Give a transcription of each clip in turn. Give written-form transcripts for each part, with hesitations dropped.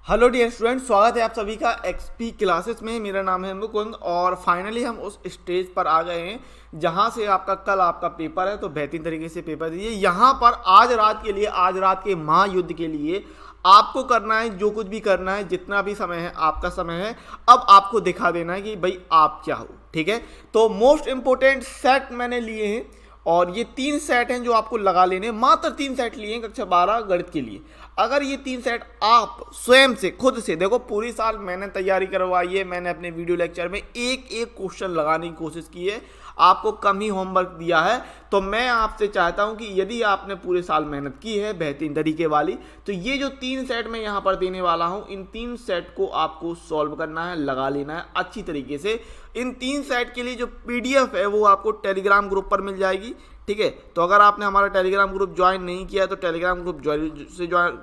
Hello dear student, स्वागत है आप सभी का एक्सपी क्लासेस में। मेरा नाम है मुकुंद और फाइनली हम उस स्टेज पर आ गए हैं जहां से कल आपका पेपर है, तो बेहतरीन तरीके से पेपर दीजिए। यहाँ पर आज रात के लिए, आज रात के महायुद्ध के लिए आपको करना है जो कुछ भी करना है, जितना भी समय है आपका समय है। अब आपको दिखा देना है कि भाई आप क्या हो, ठीक है। तो मोस्ट इंपोर्टेंट सेट मैंने लिए हैं और ये 3 सेट हैं जो आपको लगा लेने, मात्र 3 सेट लिए हैं कक्षा 12 गणित के लिए। अगर ये 3 सेट आप स्वयं से खुद से देखो, पूरी साल मैंने तैयारी करवाई है, मैंने अपने वीडियो लेक्चर में एक एक क्वेश्चन लगाने की कोशिश की है, आपको कम ही होमवर्क दिया है। तो मैं आपसे चाहता हूं कि यदि आपने पूरे साल मेहनत की है बेहतरीन तरीके वाली, तो ये जो 3 सेट मैं यहाँ पर देने वाला हूं, इन 3 सेट को आपको सॉल्व करना है, लगा लेना है अच्छी तरीके से। इन 3 सेट के लिए जो पीडीएफ है वो आपको टेलीग्राम ग्रुप पर मिल जाएगी, ठीक है। तो अगर आपने हमारा टेलीग्राम ग्रुप ज्वाइन नहीं किया है तो टेलीग्राम ग्रुप ज्वाइन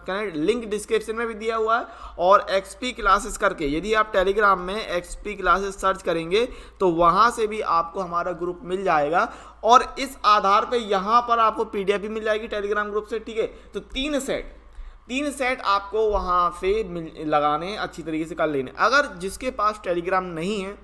करें, लिंक डिस्क्रिप्शन में भी दिया हुआ है। और एक्सपी क्लासेस करके यदि आप टेलीग्राम में एक्सपी क्लासेस सर्च करेंगे तो वहाँ से भी आपको हमारा ग्रुप मिल जाएगा और इस आधार पे यहाँ पर आपको पीडीएफ भी मिल जाएगी टेलीग्राम ग्रुप से, ठीक है। तो 3 सेट आपको वहाँ से लगाने, अच्छी तरीके से कर लेने। अगर जिसके पास टेलीग्राम नहीं है,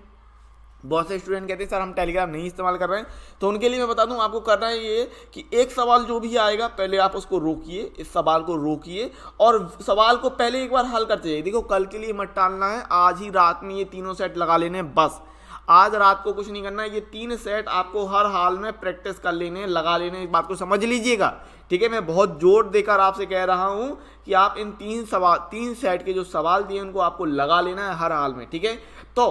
बहुत से स्टूडेंट कहते हैं सर हम टेलीग्राम नहीं इस्तेमाल कर रहे हैं, तो उनके लिए मैं बता दूं आपको करना है ये कि एक सवाल जो भी आएगा पहले आप उसको रोकिए, इस सवाल को रोकिए और सवाल को पहले एक बार हल करते जाइए। देखो कल के लिए मत टालना है, आज ही रात में ये तीनों सेट लगा लेने हैं बस। आज रात को कुछ नहीं करना है, ये 3 सेट आपको हर हाल में प्रैक्टिस कर लेने, लगा लेने, इस बात को समझ लीजिएगा, ठीक है। मैं बहुत जोर देकर आपसे कह रहा हूँ कि आप इन 3 सेट के जो सवाल दिए उनको आपको लगा लेना है हर हाल में, ठीक है। तो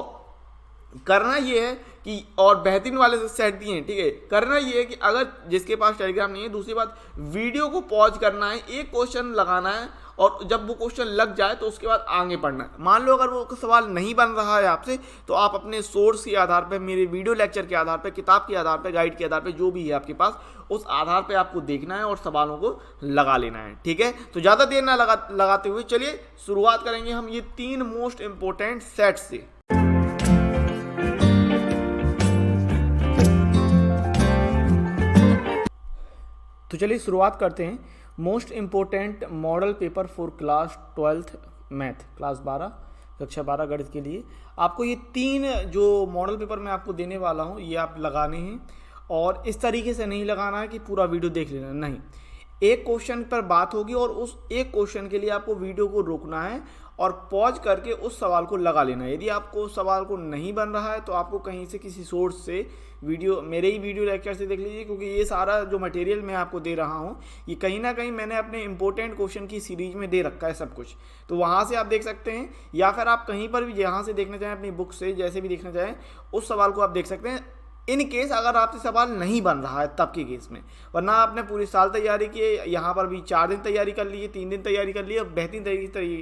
करना ये है कि, और बेहतरीन वाले से सेट दिए हैं, ठीक है। करना ये है कि अगर जिसके पास टेलीग्राम नहीं है, दूसरी बात वीडियो को पॉज करना है, एक क्वेश्चन लगाना है और जब वो क्वेश्चन लग जाए तो उसके बाद आगे पढ़ना है। मान लो अगर वो सवाल नहीं बन रहा है आपसे, तो आप अपने सोर्स के आधार पर, मेरे वीडियो लेक्चर के आधार पर, किताब के आधार पर, गाइड के आधार पर, जो भी है आपके पास, उस आधार पर आपको देखना है और सवालों को लगा लेना है, ठीक है। तो ज़्यादा देर ना लगाते हुए चलिए शुरुआत करेंगे हम ये 3 मोस्ट इंपॉर्टेंट सेट से। तो चलिए शुरुआत करते हैं। Most important model paper for class 12 math, class 12 कक्षा 12 गणित के लिए आपको ये 3 जो मॉडल पेपर मैं आपको देने वाला हूँ ये आप लगाने हैं। और इस तरीके से नहीं लगाना है कि पूरा वीडियो देख लेना, नहीं, एक क्वेश्चन पर बात होगी और उस एक क्वेश्चन के लिए आपको वीडियो को रोकना है और पॉज करके उस सवाल को लगा लेना है। यदि आपको उस सवाल को नहीं बन रहा है तो आपको कहीं से, किसी सोर्स से, वीडियो, मेरे ही वीडियो लेक्चर से देख लीजिए, क्योंकि ये सारा जो मटेरियल मैं आपको दे रहा हूँ ये कहीं ना कहीं मैंने अपने इंपॉर्टेंट क्वेश्चन की सीरीज में दे रखा है सब कुछ, तो वहाँ से आप देख सकते हैं। या फिर आप कहीं पर भी जहाँ से देखना चाहें, अपनी बुक से जैसे भी देखना चाहें, उस सवाल को आप देख सकते हैं। इन केस अगर आपसे सवाल नहीं बन रहा है तब के केस में, वरना आपने पूरी साल तैयारी की, यहाँ पर भी 4 दिन तैयारी कर लिए, 3 दिन तैयारी कर लिए, बेहतरीन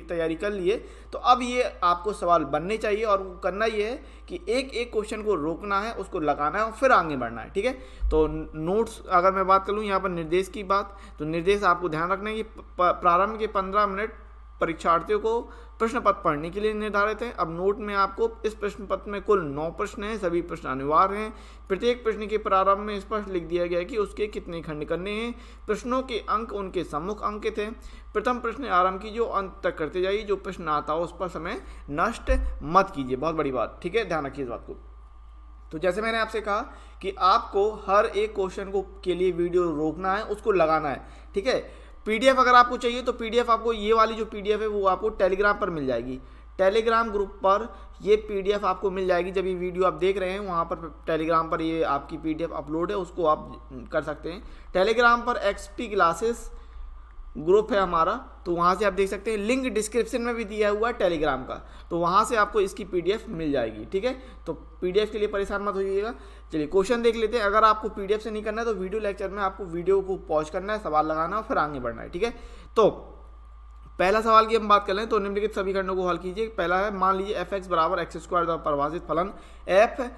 तैयारी कर लिए, तो अब ये आपको सवाल बनने चाहिए। और करना ये है कि एक एक क्वेश्चन को रोकना है, उसको लगाना है और फिर आगे बढ़ना है, ठीक है। तो नोट्स अगर मैं बात कर लूँ यहाँ पर निर्देश की बात, तो निर्देश आपको ध्यान रखना है कि प्रारंभ के 15 मिनट परीक्षार्थियों को प्रश्न पत्र पढ़ने के लिए निर्धारित है। अब नोट में आपको इस प्रश्न पत्र में कुल 9 प्रश्न हैं, सभी प्रश्न अनिवार्य हैं। प्रत्येक प्रश्न के प्रारंभ में स्पष्ट लिख दिया गया है कि उसके कितने खंड करने हैं। प्रश्नों के अंक उनके सम्मुख अंकित हैं। प्रथम प्रश्न आरंभ कीजिए, अंत तक करते जाइए, जो प्रश्न आता हो उस पर समय नष्ट मत कीजिए, बहुत बड़ी बात, ठीक है, ध्यान रखिए इस बात को। तो जैसे मैंने आपसे कहा कि आपको हर एक क्वेश्चन को के लिए वीडियो रोकना है, उसको लगाना है, ठीक है। पीडीएफ अगर आपको चाहिए तो पीडीएफ आपको, ये वाली जो पीडीएफ है वो आपको टेलीग्राम पर मिल जाएगी। टेलीग्राम ग्रुप पर ये पीडीएफ आपको मिल जाएगी। जब ये वीडियो आप देख रहे हैं वहाँ पर टेलीग्राम पर ये आपकी पीडीएफ अपलोड है, उसको आप कर सकते हैं। टेलीग्राम पर एक्सपी क्लासेस ग्रुप है हमारा, तो वहाँ से आप देख सकते हैं, लिंक डिस्क्रिप्शन में भी दिया हुआ है टेलीग्राम का, तो वहाँ से आपको इसकी पीडीएफ मिल जाएगी, ठीक है। तो पीडीएफ के लिए परेशान मत होइएगा। चलिए क्वेश्चन देख लेते हैं। अगर आपको पीडीएफ से नहीं करना है तो वीडियो लेक्चर में आपको वीडियो को पॉज करना है, सवाल लगाना है और फिर आगे बढ़ना है, ठीक है। तो पहला सवाल की हम बात कर लें तो निम्नलिखित सभी खंडों को हल कीजिए। पहला है, मान लीजिए f(x) बराबर x² द्वारा परिभाषित फलन f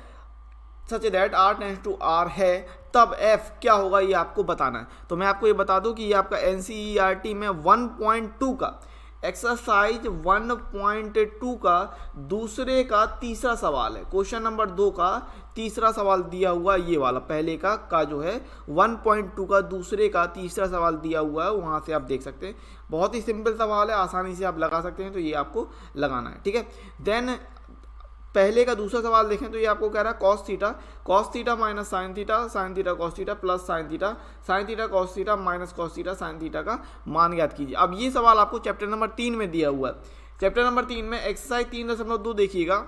such that r tends to r है, तब f क्या होगा ये आपको बताना है। तो मैं आपको ये बता दूं कि ये आपका NCERT में 1.2 का एक्सरसाइज 1.2 का दूसरे का तीसरा सवाल है। क्वेश्चन नंबर 2 का तीसरा सवाल दिया हुआ ये वाला, पहले का जो है 1.2 का दूसरे का तीसरा सवाल दिया हुआ है, वहाँ से आप देख सकते हैं। बहुत ही सिंपल सवाल है, आसानी से आप लगा सकते हैं, तो ये आपको लगाना है, ठीक है। देन पहले का दूसरा सवाल देखें तो ये आपको कह रहा है cos theta minus sine theta cos theta plus sign theta cos theta minus cos theta sine theta का मान ज्ञात कीजिए। अब ये सवाल आपको चैप्टर नंबर 3 में दिया हुआ है। चैप्टर नंबर 3 में एक्सरसाइज 3.2 देखिएगा।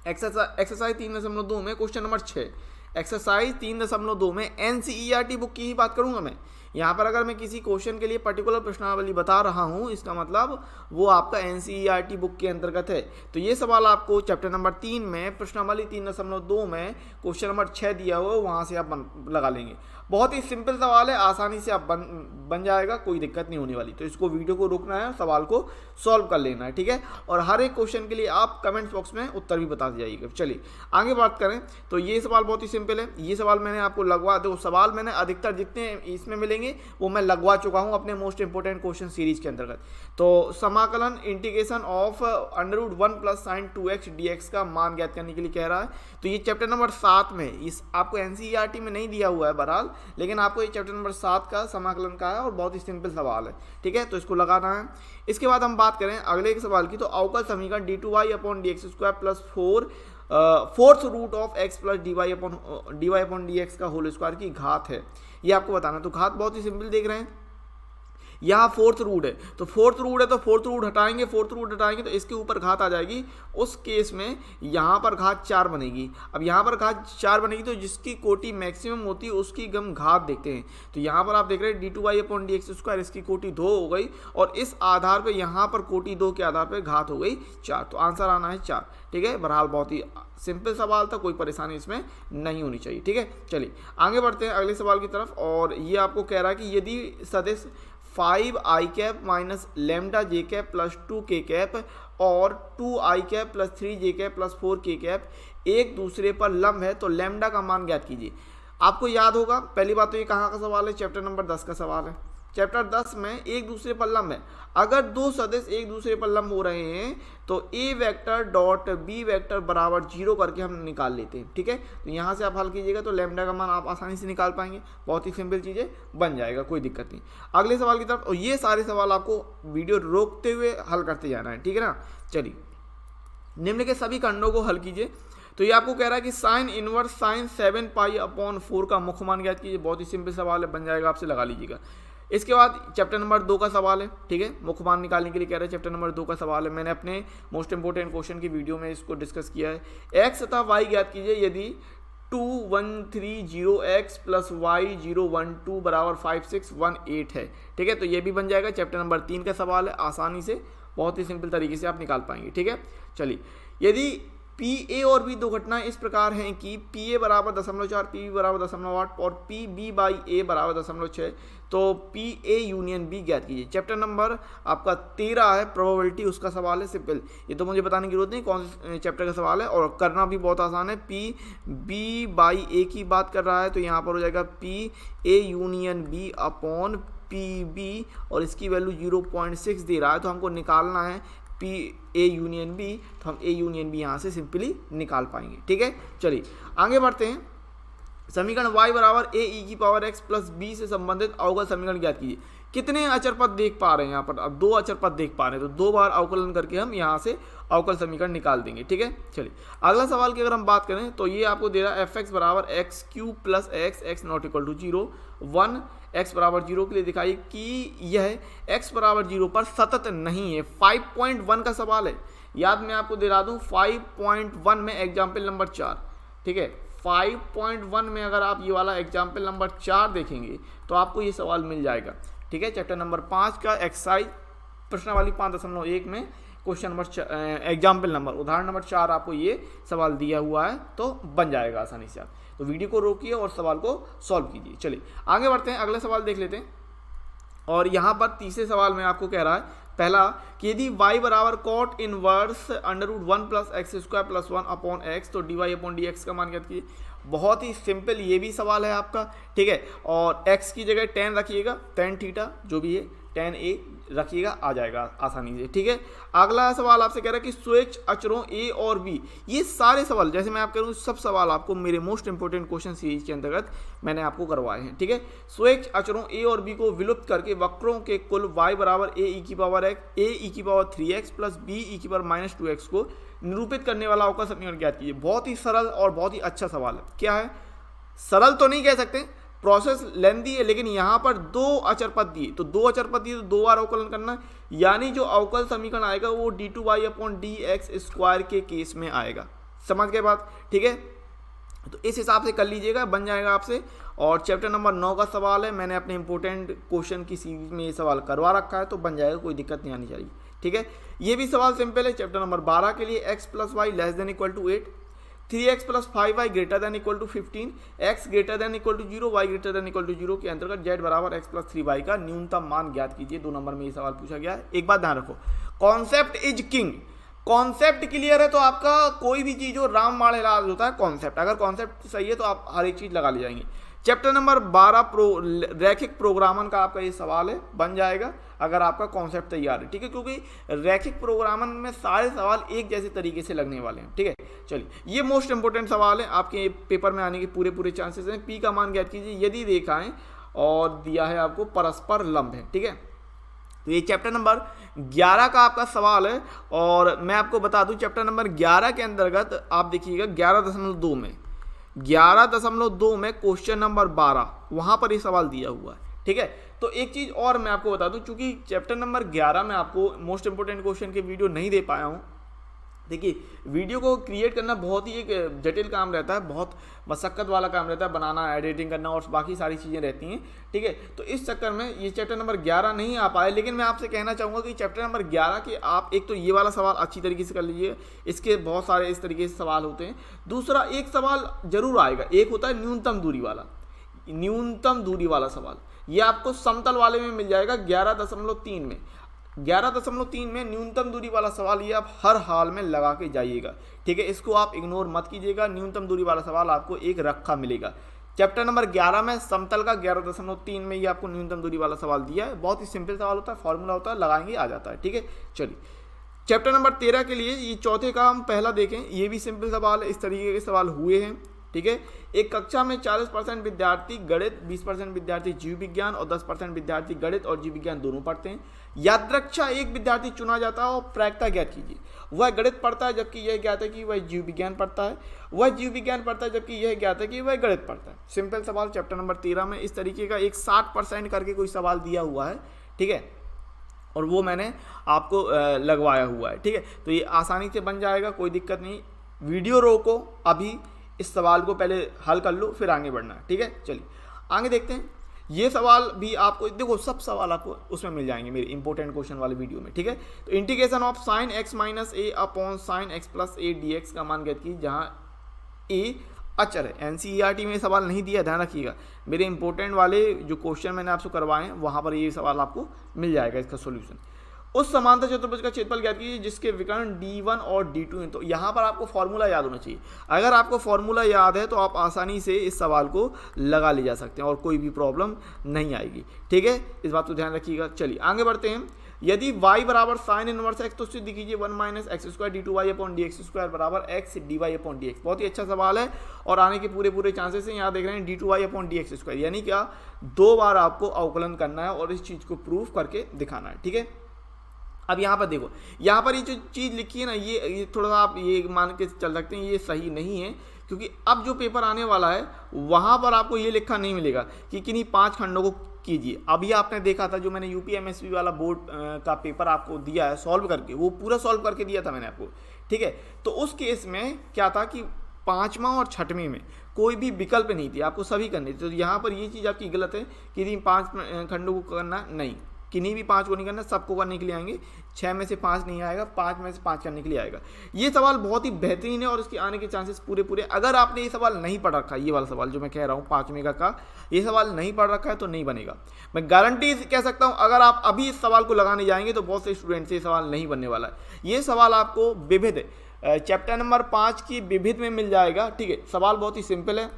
एक्सरसाइज 3.2 में क्वेश्चन नंबर 6, एक्सरसाइज 3.2 में NCERT बुक की ही बात करूंगा मैं। यहाँ पर अगर मैं किसी क्वेश्चन के लिए पर्टिकुलर प्रश्नावली बता रहा हूँ, इसका मतलब वो आपका NCERT बुक के अंतर्गत है। तो ये सवाल आपको चैप्टर नंबर 3 में प्रश्नावली 3.2 में क्वेश्चन नंबर 6 दिया हुआ है, वहाँ से आप लगा लेंगे। बहुत ही सिंपल सवाल है, आसानी से आप बन जाएगा, कोई दिक्कत नहीं होने वाली। तो इसको वीडियो को रोकना है, सवाल को सॉल्व कर लेना है, ठीक है। और हर एक क्वेश्चन के लिए आप कमेंट्स बॉक्स में उत्तर भी बता जाइएगा। चलिए आगे बात करें तो ये सवाल बहुत ही सिंपल है। ये सवाल मैंने आपको लगवा दो, सवाल मैंने अधिकतर जितने इसमें मिलेंगे वो मैं लगवा चुका हूँ अपने मोस्ट इंपोर्टेंट क्वेश्चन सीरीज के अंतर्गत। तो समाकलन integration of √1 + sin 2x dx का मान ज्ञात करने के लिए कह रहा है। तो ये चैप्टर नंबर 7 में, इस आपको NCERT में नहीं दिया हुआ है बहरहाल, लेकिन आपको ये चैप्टर नंबर 7 का समाकलन का है और बहुत ही सिंपल सवाल है, ठीक है। तो इसको लगाना है। इसके बाद हम बात करें अगले एक सवाल की, तो अवकल समीकरण d2y/dx² + 4th root of x + dy/dx का होल स्क्वायर की घात है, ये आपको बताना। तो घात बहुत ही सिंपल देख रहे हैं, यहाँ 4th रूट है, तो 4th रूट है तो 4th रूट हटाएंगे, 4th रूट हटाएंगे तो इसके ऊपर घात आ जाएगी। उस केस में यहाँ पर घात 4 बनेगी। अब यहाँ पर घात 4 बनेगी तो जिसकी कोटि मैक्सिमम होती है उसकी हम घात देखते हैं। तो यहाँ पर आप देख रहे हैं d2y/dx², इसकी कोटि 2 हो गई और इस आधार पे यहाँ पर कोटि 2 के आधार पे घात हो गई 4। तो आंसर आना है 4, ठीक है। बहरहाल बहुत ही सिंपल सवाल था, कोई परेशानी इसमें नहीं होनी चाहिए, ठीक है। चलिए आगे बढ़ते हैं अगले सवाल की तरफ। और ये आपको कह रहा है कि यदि सदिश 5i minus lambda j plus 2k और 2i plus 3j plus 4k एक दूसरे पर लंब है तो लैम्डा का मान ज्ञात कीजिए। आपको याद होगा, पहली बात तो ये कहाँ का सवाल है, चैप्टर नंबर 10 का सवाल है। चैप्टर 10 में एक दूसरे पर लंब है। अगर दो सदिश एक दूसरे पर लंब हो रहे हैं तो a vector dot b vector बराबर 0 करके हम निकाल लेते हैं, ठीक है। तो यहाँ से आप हल कीजिएगा तो लैम्डा का मान आप आसानी से निकाल पाएंगे। बहुत ही सिंपल चीज़ें बन जाएगा, कोई दिक्कत नहीं। अगले सवाल की तरफ, और ये सारे सवाल आपको वीडियो रोकते हुए हल करते जाना है, ठीक है ना। चलिए निम्न के सभी खंडों को हल कीजिए। तो ये आपको कह रहा है कि साइन इनवर्स साइन 7π/4 का मुख्य मान ज्ञात कीजिए। बहुत ही सिंपल सवाल है, बन जाएगा, आपसे लगा लीजिएगा। इसके बाद चैप्टर नंबर 2 का सवाल है, ठीक है। मुख्य मान निकालने के लिए कह रहे हैं, चैप्टर नंबर 2 का सवाल है। मैंने अपने मोस्ट इंपोर्टेंट क्वेश्चन की वीडियो में इसको डिस्कस किया है। x तथा y ज्ञात कीजिए यदि 2130x प्लस y012 बराबर 5618 है, ठीक है। तो ये भी बन जाएगा, चैप्टर नंबर 3 का सवाल है, आसानी से बहुत ही सिंपल तरीके से आप निकाल पाएंगे, ठीक है। चलिए यदि PA और B दो घटनाएं इस प्रकार हैं कि PA बराबर 0.4, PB बराबर 0.8 और PB/A बराबर 0.6, तो PA यूनियन B ज्ञात कीजिए। चैप्टर नंबर आपका 13 है, प्रोबेबिलिटी, उसका सवाल है। सिंपल, ये तो मुझे बताने की जरूरत नहीं कौन से चैप्टर का सवाल है, और करना भी बहुत आसान है। PB/A की बात कर रहा है तो यहाँ पर हो जाएगा PA union B upon PB और इसकी वैल्यू 0.6 दे रहा है, तो हमको निकालना है PA यूनियन B। तो हम A यूनियन B यहाँ से सिंपली निकाल पाएंगे, ठीक है। चलिए आगे बढ़ते हैं। समीकरण y बराबर ae⁻x प्लस b से संबंधित अवकल समीकरण ज्ञात कीजिए। कितने अचर पद देख पा रहे हैं यहाँ पर? अब 2 अचर पद देख पा रहे हैं, तो 2 बार अवकलन करके हम यहाँ से अवकल समीकरण निकाल देंगे, ठीक है। चलिए अगला सवाल की अगर हम बात करें तो ये आपको दे रहा है fx बराबर x³ plus x not equal to 0 1 x बराबर 0 के लिए दिखाइए कि यह x बराबर 0 पर सतत नहीं है। 5.1 का सवाल है, याद मैं आपको दिला दूं 5.1 में एग्जाम्पल नंबर 4, ठीक है। 5.1 में अगर आप ये वाला एग्जाम्पल नंबर 4 देखेंगे तो आपको ये सवाल मिल जाएगा, ठीक है। चैप्टर नंबर 5 का एक्सरसाइज प्रश्नावली 5.1 में क्वेश्चन नंबर एग्जाम्पल नंबर उदाहरण नंबर 4 आपको ये सवाल दिया हुआ है, तो बन जाएगा आसानी से। आप तो वीडियो को रोकिए और सवाल को सॉल्व कीजिए। चलिए आगे बढ़ते हैं, अगला सवाल देख लेते हैं। और यहाँ पर तीसरे सवाल में आपको कह रहा है, पहला कि यदि y बराबर cot inverse √1 + x² + 1 upon x, तो dy/dx का मान ज्ञात कीजिए। बहुत ही सिंपल ये भी सवाल है आपका, ठीक है। और x की जगह tan रखिएगा, tan थीटा जो भी है tan a रखिएगा, आ जाएगा आसानी से, ठीक है। अगला सवाल आपसे कह रहा है कि स्वैच्छ अचरों a और b, ये सारे सवाल जैसे मैं आप कह रहा हूँ सब सवाल आपको मेरे मोस्ट इंपोर्टेंट क्वेश्चन सीरीज के अंतर्गत मैंने आपको करवाए हैं, ठीक है। स्वैच्छ अचरों a और b को विलुप्त करके वक्रों के कुल y बराबर a e की power 3x plus b e की पावर -2x को निरूपित करने वाला अवकल समीकरण ज्ञात कीजिए। बहुत ही सरल और बहुत ही अच्छा सवाल है। क्या है, सरल तो नहीं कह सकते, प्रोसेस लेंदी है, लेकिन यहाँ पर दो अचर पद दिए, तो दो अचर पद दिए तो दो बार अवकलन करना, यानी जो अवकल समीकरण आएगा वो d2y/dx² के केस में आएगा। समझ गए बात, ठीक है। तो इस हिसाब से कर लीजिएगा, बन जाएगा आपसे। और चैप्टर नंबर 9 का सवाल है, मैंने अपने इंपॉर्टेंट क्वेश्चन की सीरीज में ये सवाल करवा रखा है, तो बन जाएगा, कोई दिक्कत नहीं आनी चाहिए, ठीक है। ये भी सवाल सिंपल है। चैप्टर नंबर 12 के लिए x + y ≤ 8, 3x + 5y ≥ 15, x ≥ 0, y ≥ 0 के अंतर्गत z बराबर x + 3y का न्यूनतम मान ज्ञात कीजिए। 2 नंबर में ये सवाल पूछा गया है। एक बात ध्यान रखो, concept is king. Concept clear है तो आपका कोई भी चीज हो रामबाण इलाज होता है कॉन्सेप्ट। अगर कॉन्सेप्ट सही है तो आप हर एक चीज लगा ले जाएंगे। चैप्टर नंबर 12 रैखिक प्रोग्रामन का आपका ये सवाल है, बन जाएगा अगर आपका कॉन्सेप्ट तैयार है, ठीक है, क्योंकि रैखिक प्रोग्रामन में सारे सवाल एक जैसे तरीके से लगने वाले हैं, ठीक है। चलिए, ये मोस्ट इंपोर्टेंट सवाल है, आपके पेपर में आने के पूरे चांसेस हैं। पी का मान ज्ञात कीजिए यदि रेखाएं और दिया है आपको परस्पर लंब है, ठीक है। तो ये चैप्टर नंबर 11 का आपका सवाल है। और मैं आपको बता दूं चैप्टर नंबर 11 के अंतर्गत आप देखिएगा 11.2 में क्वेश्चन नंबर 12 वहां पर ये सवाल दिया हुआ है, ठीक है। तो एक चीज और मैं आपको बता दूं, चूंकि चैप्टर नंबर 11 में आपको मोस्ट इंपोर्टेंट क्वेश्चन के वीडियो नहीं दे पाया हूं। देखिए, वीडियो को क्रिएट करना बहुत ही एक जटिल काम रहता है, बहुत मशक्कत वाला काम रहता है, बनाना, एडिटिंग करना और बाकी सारी चीज़ें रहती हैं, ठीक है। तो इस चक्कर में ये चैप्टर नंबर 11 नहीं आ पाए, लेकिन मैं आपसे कहना चाहूँगा कि चैप्टर नंबर 11 के आप एक तो ये वाला सवाल अच्छी तरीके से कर लीजिए, इसके बहुत सारे इस तरीके से सवाल होते हैं। दूसरा एक सवाल जरूर आएगा, एक होता है न्यूनतम दूरी वाला सवाल, ये आपको समतल वाले में मिल जाएगा 11.3 में। 11.3 में न्यूनतम दूरी वाला सवाल ये आप हर हाल में लगा के जाइएगा, ठीक है। इसको आप इग्नोर मत कीजिएगा, न्यूनतम दूरी वाला सवाल आपको एक रखा मिलेगा। चैप्टर नंबर 11 में समतल का 11.3 में ये आपको न्यूनतम दूरी वाला सवाल दिया है। बहुत ही सिंपल सवाल होता है, फॉर्मूला होता है, लगाएंगे आ जाता है, ठीक है। चलिए, चैप्टर नंबर 13 के लिए ये चौथे का हम पहला देखें, ये भी सिंपल सवाल है, इस तरीके के सवाल हुए हैं, ठीक है। एक कक्षा में 40% विद्यार्थी गणित, 20% विद्यार्थी जीव विज्ञान और 10% विद्यार्थी गणित और जीव विज्ञान दोनों पढ़ते हैं। यादृच्छा एक विद्यार्थी चुना जाता है और प्रायिकता ज्ञात कीजिए। वह गणित पढ़ता है जबकि यह ज्ञात है कि वह जीव विज्ञान पढ़ता है, वह जीव विज्ञान पढ़ता है जबकि यह ज्ञात है कि वह गणित पढ़ता है। सिंपल सवाल चैप्टर नंबर 13 में इस तरीके का एक 60% करके कोई सवाल दिया हुआ है, ठीक है, और वो मैंने आपको लगवाया हुआ है, ठीक है। तो ये आसानी से बन जाएगा, कोई दिक्कत नहीं। वीडियो रोको, अभी इस सवाल को पहले हल कर लो, फिर आगे बढ़ना है, ठीक है। चलिए आगे देखते हैं। ये सवाल भी आपको देखो, सब सवाल आपको उसमें मिल जाएंगे मेरे इंपॉर्टेंट क्वेश्चन वाले वीडियो में, ठीक है। तो integration of sin x - a upon sin x + a dx का मान ज्ञात कीजिए, जहाँ a अचर है। एनसीईआरटी में सवाल नहीं दिया, ध्यान रखिएगा। मेरे इंपॉर्टेंट वाले जो क्वेश्चन मैंने आपसे करवाए हैं वहाँ पर ये सवाल आपको मिल जाएगा, इसका सोल्यूशन। उस समांतर चतुर्भुज का क्षेत्रफल ज्ञात कीजिए जिसके विकर्ण d1 और d2 हैं। तो यहाँ पर आपको फॉर्मूला याद होना चाहिए। अगर आपको फॉर्मूला याद है तो आप आसानी से इस सवाल को लगा ले जा सकते हैं और कोई भी प्रॉब्लम नहीं आएगी, ठीक है। इस बात को ध्यान रखिएगा। चलिए आगे बढ़ते हैं। यदि y बराबर sin इनवर्स x तो सिद्ध कीजिए 1 - x² d2y/dx² बराबर x dy/dx। बहुत ही अच्छा सवाल है और आने के पूरे चांसेस हैं। यहाँ देख रहे हैं d2y/dx², यानी क्या 2 बार आपको अवकलन करना है और इस चीज़ को प्रूफ करके दिखाना है, ठीक है। अब यहाँ पर देखो, यहाँ पर ये जो चीज़ लिखी है ना, ये थोड़ा सा आप ये मान के चल सकते हैं ये सही नहीं है, क्योंकि अब जो पेपर आने वाला है वहाँ पर आपको ये लिखा नहीं मिलेगा कि किन्हीं 5 खंडों को कीजिए। अभी आपने देखा था जो मैंने यूपीएमएसबी वाला बोर्ड का पेपर आपको दिया है सॉल्व करके, वो पूरा सॉल्व करके दिया था मैंने आपको, ठीक है। तो उस केस में क्या था कि 5वां और 6वें में कोई भी विकल्प नहीं थी, आपको सभी करने थे। तो यहाँ पर ये चीज़ आपकी गलत है कि 5 खंडों को करना, नहीं, किन्हीं भी 5 को नहीं करना, सबको करने के लिए आएंगे। 6 में से 5 नहीं आएगा, 5 में से 5 करने के लिए आएगा। ये सवाल बहुत ही बेहतरीन है और इसके आने के चांसेस पूरे। अगर आपने ये सवाल नहीं पढ़ रखा, ये वाला सवाल जो मैं कह रहा हूँ 5वें का ये सवाल नहीं पढ़ रखा है तो नहीं बनेगा। मैं गारंटी कह सकता हूँ, अगर आप अभी इस सवाल को लगाने जाएंगे तो बहुत से स्टूडेंट से ये सवाल नहीं बनने वाला है। ये सवाल आपको विविध चैप्टर नंबर 5 की विविध में मिल जाएगा। ठीक है, सवाल बहुत ही सिंपल है।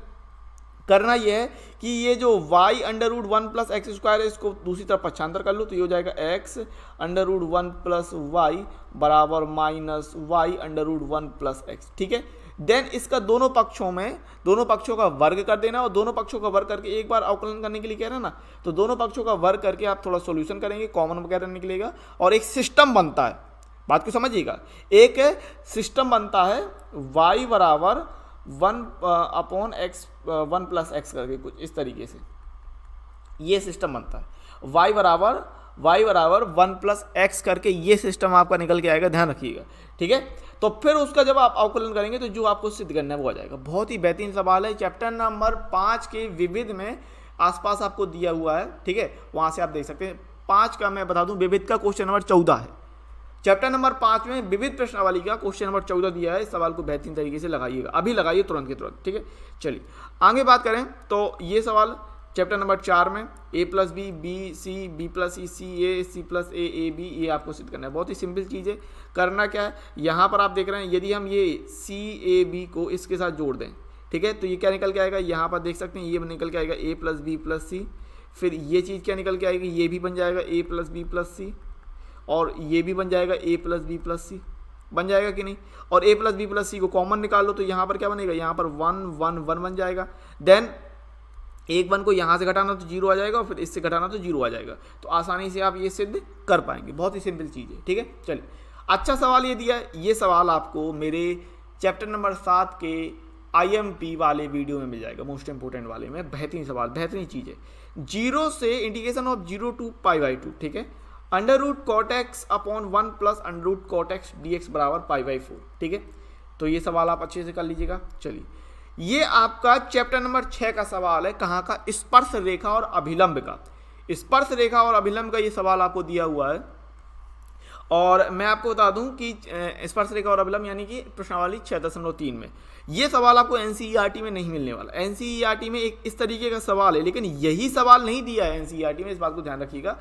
करना यह है कि ये जो y under root 1 plus X square है इसको दूसरी तरफ पक्षांतर कर लो, तो ये हो जाएगा x under root 1 plus Y बराबर minus y under root 1 plus x. ठीक है, देन इसका दोनों पक्षों का वर्ग कर देना, और दोनों पक्षों का वर्ग करके एक बार अवकलन करने के लिए कह रहे हैं ना, तो दोनों पक्षों का वर्ग करके आप थोड़ा सॉल्यूशन करेंगे, कॉमन वगैरह निकलेगा और एक सिस्टम बनता है। बात को समझिएगा, एक सिस्टम बनता है y बराबर 1 अपॉन एक्स 1 प्लस एक्स करके, कुछ इस तरीके से ये सिस्टम बनता है। y बराबर 1 प्लस एक्स करके ये सिस्टम आपका निकल के आएगा, ध्यान रखिएगा। ठीक है, तो फिर उसका जब आप अवकलन करेंगे तो जो आपको सिद्ध करना है वो आ जाएगा। बहुत ही बेहतरीन सवाल है, चैप्टर नंबर 5 के विविध में आसपास आपको दिया हुआ है। ठीक है, वहाँ से आप देख सकते हैं। 5 का मैं बता दूं, विविध का क्वेश्चन नंबर 14 है। चैप्टर नंबर 5 में विविध प्रश्नावली का क्वेश्चन नंबर 14 दिया है। इस सवाल को बेहतरीन तरीके से लगाइएगा, अभी लगाइए तुरंत के तुरंत। ठीक है, चलिए आगे बात करें तो ये सवाल चैप्टर नंबर 4 में a plus B, B C, B plus C, C A, C plus A B, ये आपको सिद्ध करना है। बहुत ही सिंपल चीज़ है। करना क्या है, यहाँ पर आप देख रहे हैं, यदि हम ये सी ए बी को इसके साथ जोड़ दें, ठीक है, तो ये क्या निकल के आएगा, यहाँ पर देख सकते हैं ये निकल के आएगा a प्लस बी प्लस सी। फिर ये चीज़ क्या निकल के आएगी, ये भी बन जाएगा a प्लस बी प्लस सी, और ये भी बन जाएगा a प्लस बी प्लस सी, बन जाएगा कि नहीं। और a प्लस बी प्लस सी को कॉमन निकाल लो तो यहाँ पर क्या बनेगा, यहाँ पर 1 1 1 बन जाएगा। देन एक 1 को यहाँ से घटाना तो 0 आ जाएगा, और फिर इससे घटाना तो 0 आ जाएगा। तो आसानी से आप ये सिद्ध कर पाएंगे। बहुत ही सिंपल चीज़ है। ठीक है, चलिए अच्छा सवाल ये दिया है। ये सवाल आपको मेरे चैप्टर नंबर 7 के IMP वाले वीडियो में मिल जाएगा, मोस्ट इंपोर्टेंट वाले में। बेहतरीन सवाल, बेहतरीन चीज़ है। 0 से इंटीग्रेशन ऑफ 0 टू π/2। ठीक है, under root cot X upon 1 plus under root cot X D X बराबर π/4। ठीक है, तो ये सवाल आप अच्छे से कर लीजिएगा। चलिए, ये आपका चैप्टर नंबर 6 का सवाल है। कहाँ का, स्पर्श रेखा और अभिलंब का। स्पर्श रेखा और अभिलंब का ये सवाल आपको दिया हुआ है। और मैं आपको बता दूं कि स्पर्श रेखा और अभिलंब यानी कि प्रश्नावली 6.3 में ये सवाल आपको NCERT में नहीं मिलने वाला। NCERT में एक इस तरीके का सवाल है, लेकिन यही सवाल नहीं दिया है NCERT में, इस बात को ध्यान रखिएगा।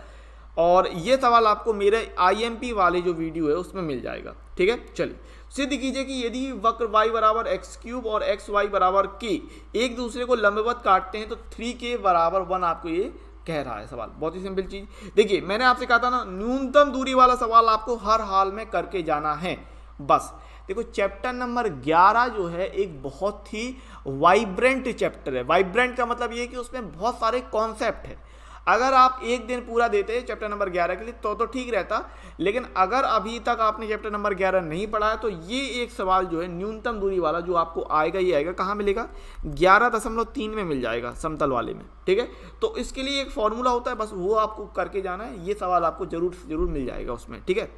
और ये सवाल आपको मेरे IMP वाले जो वीडियो है उसमें मिल जाएगा। ठीक है, चलिए सिद्ध कीजिए कि यदि वक्र y बराबर x³ और xy बराबर k एक दूसरे को लंबवत काटते हैं तो 3k बराबर 1 आपको ये कह रहा है सवाल। बहुत ही सिंपल चीज। देखिए मैंने आपसे कहा था ना, न्यूनतम दूरी वाला सवाल आपको हर हाल में करके जाना है बस। देखो चैप्टर नंबर 11 जो है एक बहुत ही वाइब्रेंट चैप्टर है। वाइब्रेंट का मतलब ये कि उसमें बहुत सारे कॉन्सेप्ट है। अगर आप एक दिन पूरा देते चैप्टर नंबर 11 के लिए तो ठीक रहता, लेकिन अगर अभी तक आपने चैप्टर नंबर 11 नहीं पढ़ा है तो ये एक सवाल जो है न्यूनतम दूरी वाला जो आपको आएगा, ये आएगा कहाँ मिलेगा, 11.3 में मिल जाएगा समतल वाले में। ठीक है, तो इसके लिए एक फॉर्मूला होता है, बस वो आपको करके जाना है। ये सवाल आपको जरूर से जरूर मिल जाएगा उसमें। ठीक है,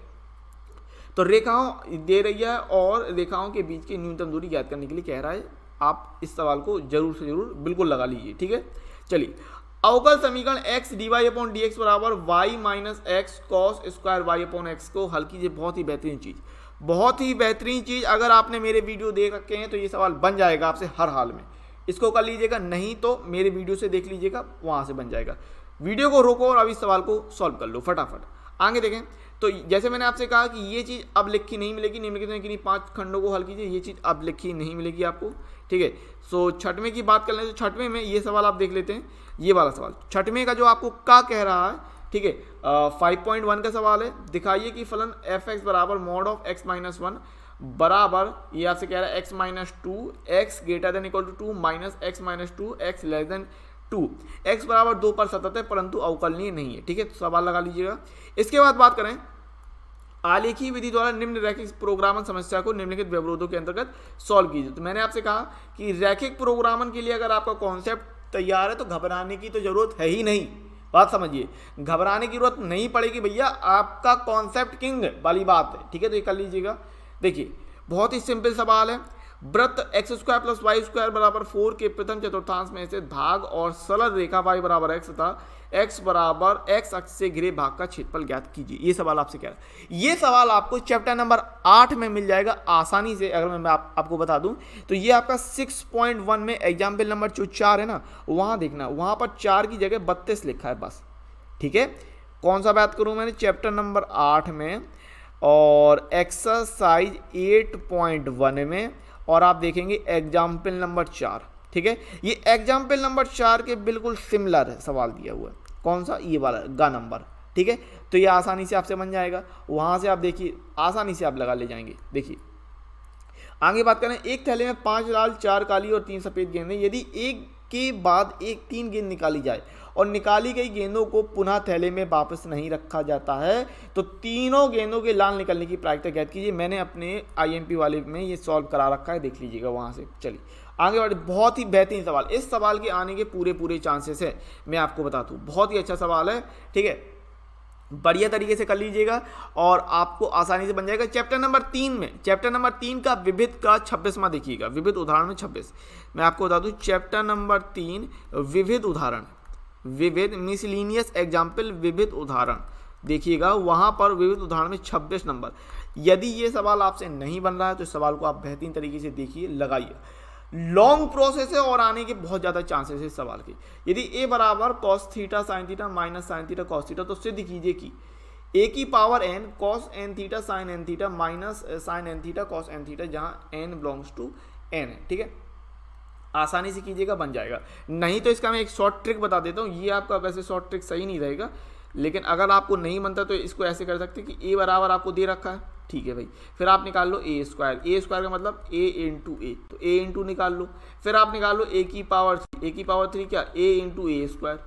तो रेखाओं दे रही है और रेखाओं के बीच की न्यूनतम दूरी ज्ञात करने के लिए कह रहा है। आप इस सवाल को जरूर से जरूर बिल्कुल लगा लीजिए। ठीक है, चलिए अवकल समीकरण x dy/dx बराबर y minus x cos square y upon x को हल कीजिए। बहुत ही बेहतरीन चीज़, बहुत ही बेहतरीन चीज़। अगर आपने मेरे वीडियो देख रखे हैं तो ये सवाल बन जाएगा आपसे हर हाल में। इसको कर लीजिएगा, नहीं तो मेरे वीडियो से देख लीजिएगा, वहाँ से बन जाएगा। वीडियो को रोको और अब इस सवाल को सॉल्व कर लो फटाफट। आगे देखें तो जैसे मैंने आपसे कहा कि ये चीज़ अब लिखी नहीं मिलेगी, निम्नलिखित में 5 खंडों को हल कीजिए। ये चीज़ अब लिखी नहीं मिलेगी आपको। ठीक है, सो छठवें की बात कर लें तो छठवें में ये सवाल आप देख लेते हैं। ये वाला सवाल छठवें का जो आपको का कह रहा है, ठीक है, 5.1 का सवाल है। दिखाइए कि फलन f(x) बराबर मॉड ऑफ x माइनस 1 बराबर, ये आपसे कह रहा है x minus 2 x greater than equal to 2 minus x minus 2 x less than 2। x बराबर 2 पर सतत है परंतु अवकलनीय नहीं है। ठीक है, तो सवाल लगा लीजिएगा। इसके बाद बात करें आलेखी विधि द्वारा निम्न रैखिक प्रोग्रामन समस्या को निम्नलिखित व्यवरोधों के अंतर्गत सॉल्व कीजिए। तो मैंने आपसे कहा कि रैखिक प्रोग्रामन के लिए अगर आपका कॉन्सेप्ट तैयार है तो घबराने की तो जरूरत है ही नहीं। बात समझिए, घबराने की जरूरत नहीं पड़ेगी भैया, आपका कॉन्सेप्ट किंग वाली बात है। ठीक है, तो ये कर लीजिएगा। देखिए बहुत ही सिंपल सवाल है। वृत्त x² + y² बराबर 4 के प्रथम चतुर्थांश में से भाग और सरल रेखा y बराबर x तथा x बराबर x अक्ष से घिरे भाग का क्षेत्रफल ज्ञात कीजिए। ये सवाल आपसे कह रहा है। ये सवाल आपको चैप्टर नंबर 8 में मिल जाएगा आसानी से। अगर मैं आपको बता दूं तो ये आपका 6.1 में एग्जाम्पल नंबर जो 4 है ना, वहाँ देखना, वहाँ पर 4 की जगह 32 लिखा है बस। ठीक है, कौन सा बात करूँ मैंने, चैप्टर नंबर 8 में और एक्सरसाइज 8.1 में, और आप देखेंगे एग्जाम्पल नंबर 4। ठीक है, ये एग्जाम्पल नंबर 4 के बिल्कुल सिमिलर है सवाल दिया हुआ है। कौन सा? ये वाला गा नंबर। ठीक है, तो ये आसानी से आपसे बन जाएगा। वहाँ से आप देखिए आसानी से आप लगा ले जाएंगे। देखिए आगे बात करें, एक थैले में 5 लाल 4 काली और 3 सफ़ेद गेंदें, यदि एक के बाद एक 3 गेंद निकाली जाए और निकाली गई गेंदों को पुनः थैले में वापस नहीं रखा जाता है तो तीनों गेंदों के लाल निकलने की प्रायिकता ज्ञात कीजिए। मैंने अपने IMP वाले में ये सॉल्व करा रखा है, देख लीजिएगा वहाँ से। चलिए आगे बढ़े। बहुत ही बेहतरीन सवाल, इस सवाल के आने के पूरे चांसेस है, मैं आपको बता दूँ। बहुत ही अच्छा सवाल है। ठीक है, बढ़िया तरीके से कर लीजिएगा और आपको आसानी से बन जाएगा। चैप्टर नंबर 3 में, चैप्टर नंबर 3 का विविध का 26वां देखिएगा, विविध उदाहरण में 26। मैं आपको बता दूं चैप्टर नंबर 3 विविध उदाहरण, विविध मिसलिनियस एग्जाम्पल विविध उदाहरण देखिएगा, वहां पर विविध उदाहरण में 26 नंबर। यदि ये सवाल आपसे नहीं बन रहा है तो इस सवाल को आप बेहतरीन तरीके से देखिए, लगाइए। लॉन्ग प्रोसेस है और आने के बहुत ज़्यादा चांसेस है इस सवाल के। यदि a बराबर cos theta sine theta minus sine theta cos theta, तो सिद्ध कीजिए कि a की power n cos n theta sine n theta minus sine n theta cos n theta, जहाँ n बिलोंग्स टू n है। ठीक है, आसानी से कीजिएगा, बन जाएगा। नहीं तो इसका मैं एक शॉर्ट ट्रिक बता देता हूँ। ये आपका वैसे शॉर्ट ट्रिक सही नहीं रहेगा, लेकिन अगर आपको नहीं बनता तो इसको ऐसे कर सकते कि a बराबर आपको दे रखा है। ठीक है भाई, फिर आप निकाल लो a स्क्वायर। a स्क्वायर का मतलब a इंटू ए, तो a इंटू निकाल लो। फिर आप निकाल लो a की पावर 3, a की पावर 3 क्या? a into A square.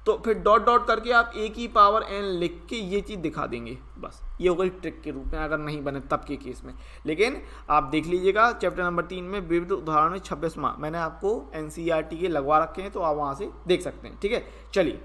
तो फिर डॉट डॉट करके आप a की पावर n लिख के ये चीज़ दिखा देंगे। बस ये होगा ट्रिक के रूप में, अगर नहीं बने तब के केस में। लेकिन आप देख लीजिएगा चैप्टर नंबर 3 में विविध उदाहरण में 26वां मैंने आपको NCERT के लगवा रखे हैं, तो आप वहाँ से देख सकते हैं। ठीक है, चलिए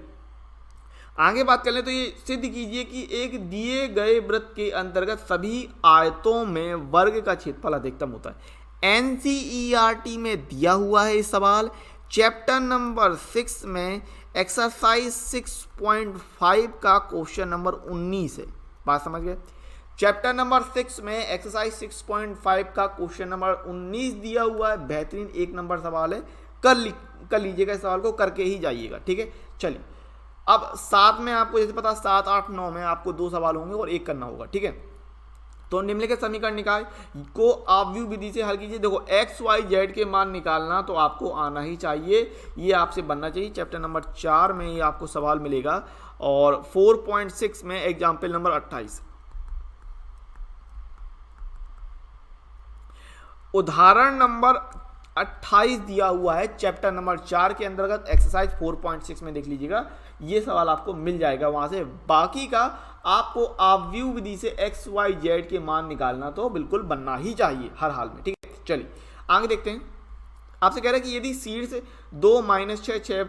आगे बात कर लें। तो ये सिद्ध कीजिए कि एक दिए गए वृत्त के अंतर्गत सभी आयतों में वर्ग का क्षेत्रफल अधिकतम होता है। NCERT में दिया हुआ है इस सवाल, चैप्टर नंबर 6 में एक्सरसाइज 6.5 का क्वेश्चन नंबर 19 है। बात समझ गए? चैप्टर नंबर 6 में एक्सरसाइज 6.5 का क्वेश्चन नंबर 19 दिया हुआ है। बेहतरीन 1 नंबर सवाल है, कर लीजिएगा इस सवाल को, करके ही जाइएगा। ठीक है, चलिए अब 7 में आपको जैसे पता 7, 8, 9 में आपको 2 सवाल होंगे और 1 करना होगा। ठीक है, तो निम्नलिखित समीकरण निकाय को आव्यूह विधि से हल कीजिए। देखो x y z के मान निकालना तो आपको आना ही चाहिए, ये आपसे बनना चाहिए। चैप्टर नंबर 4 में ये आपको सवाल मिलेगा और 4.6 में एग्जाम्पल नंबर 28। उदाहरण नंबर 28 दिया हुआ है चैप्टर नंबर 4 के अंतर्गत एक्सरसाइज 4.6 में, देख लीजिएगा ये सवाल आपको मिल जाएगा वहां से। बाकी का आपको आव्यूह विधि से x y z के मान निकालना तो बिल्कुल बनना ही चाहिए हर हाल में। ठीक है, चलिए आगे देखते हैं। आपसे कह रहा है कि यदि शीर्ष 2 -6 6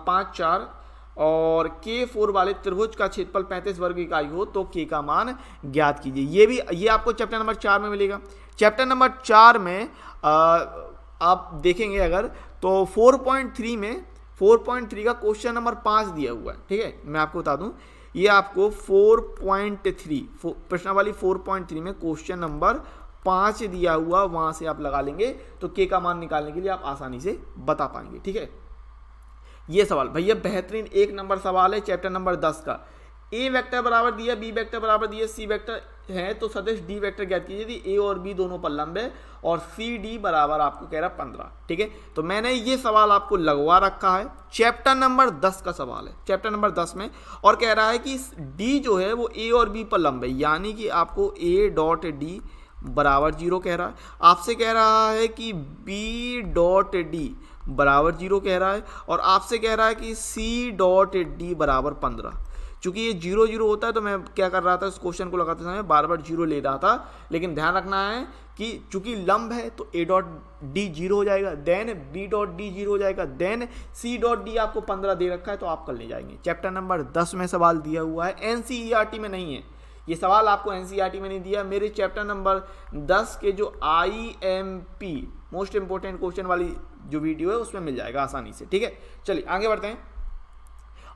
5 4 और K4 वाले त्रिभुज का क्षेत्रफल 35 वर्ग इकाई हो तो K का मान ज्ञात कीजिए। ये आपको चैप्टर नंबर 4 में मिलेगा। चैप्टर नंबर 4 में आप देखेंगे अगर तो 4.3 में 4.3 का क्वेश्चन नंबर 5 दिया हुआ है। ठीक है, मैं आपको बता दूं ये आपको 4.3 प्रश्नावली 4.3 में क्वेश्चन नंबर 5 दिया हुआ, वहां से आप लगा लेंगे तो के का मान निकालने के लिए आप आसानी से बता पाएंगे। ठीक है, ये सवाल भैया बेहतरीन 1 नंबर सवाल है चैप्टर नंबर 10 का। ए वेक्टर बराबर दिया, बी वेक्टर बराबर दिया, सी वेक्टर है तो सदिश डी वेक्टर ज्ञात कीजिए यदि ए और बी दोनों पर लंब है और सी डी बराबर आपको कह रहा है 15। ठीक है, तो मैंने ये सवाल आपको लगवा रखा है, चैप्टर नंबर 10 का सवाल है, चैप्टर नंबर 10 में, और कह रहा है कि डी जो है वो ए और बी पर लंब है, यानी कि आपको ए डॉट डी बराबर 0 कह रहा है। आपसे कह रहा है कि बी डॉट डी बराबर 0 कह रहा है, और आपसे कह रहा है कि सी डॉट डी बराबर 15। चूंकि ये 0 0 होता है तो मैं क्या कर रहा था, इस क्वेश्चन को लगाते समय बार बार 0 ले रहा था, लेकिन ध्यान रखना है कि चूंकि लंब है तो ए डॉट डी 0 हो जाएगा, देन बी डॉट डी 0 हो जाएगा, देन सी डॉट डी आपको 15 दे रखा है तो आप कर ले जाएंगे। चैप्टर नंबर 10 में सवाल दिया हुआ है, एनसीईआरटी में नहीं है ये सवाल, आपको एनसीईआरटी में नहीं दिया, मेरे चैप्टर नंबर 10 के जो IMP मोस्ट इंपोर्टेंट क्वेश्चन वाली जो वीडियो है उसमें मिल जाएगा आसानी से। ठीक है, चलिए आगे बढ़ते हैं।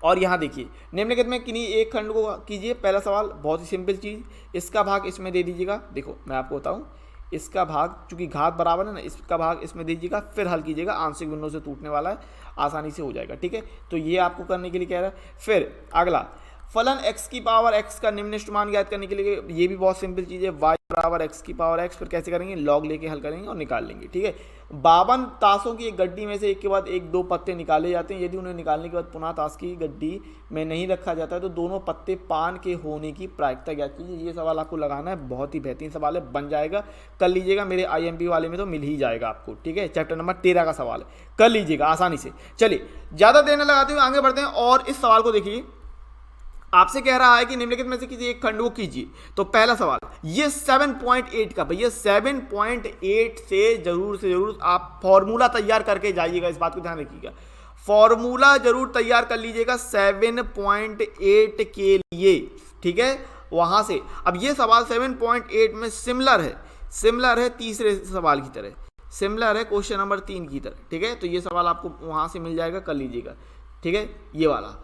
और यहाँ देखिए निम्नलिखित में किन्हीं एक खंड को कीजिए। पहला सवाल बहुत ही सिंपल चीज़, इसका भाग इसमें दे दीजिएगा। देखो मैं आपको बताऊँ, इसका भाग चूंकि घात बराबर है ना, इसका भाग इसमें दीजिएगा, फिर हल कीजिएगा, आंशिक बिंदु से टूटने वाला है, आसानी से हो जाएगा। ठीक है, तो ये आपको करने के लिए कह रहा है। फिर अगला फलन x की पावर x का निम्नलिखित मान ज्ञात करने के लिए, ये भी बहुत सिंपल चीज़ है, y बराबर x की पावर x, फिर कैसे करेंगे, लॉग लेके हल करेंगे और निकाल लेंगे। ठीक है, 52 ताशों की एक गड्डी में से एक के बाद एक 2 पत्ते निकाले जाते हैं। यदि उन्हें निकालने के बाद पुनः ताश की गड्डी में नहीं रखा जाता है तो दोनों पत्ते पान के होने की प्रायिकता ज्ञात कीजिए। ये सवाल आपको लगाना है, बहुत ही बेहतरीन सवाल है, बन जाएगा, कर लीजिएगा, मेरे IMP वाले में तो मिल ही जाएगा आपको। ठीक है, चैप्टर नंबर 13 का सवाल है, कर लीजिएगा आसानी से। चलिए ज़्यादा देर न लगाते हुए आगे बढ़ते हैं और इस सवाल को देखिए। आपसे कह रहा है कि निम्नलिखित में से किसी एक खंड को कीजिए। तो पहला सवाल, ये 7.8 का, भैया 7.8 से जरूर आप फॉर्मूला तैयार करके जाइएगा, इस बात को ध्यान रखिएगा, फॉर्मूला जरूर तैयार कर लीजिएगा 7.8 के लिए। ठीक है, वहां से अब ये सवाल 7.8 में सिमिलर है तीसरे सवाल की तरह, सिमिलर है क्वेश्चन नंबर 3 की तरह। ठीक है, तो ये सवाल आपको वहां से मिल जाएगा, कर लीजिएगा। ठीक है, ये वाला।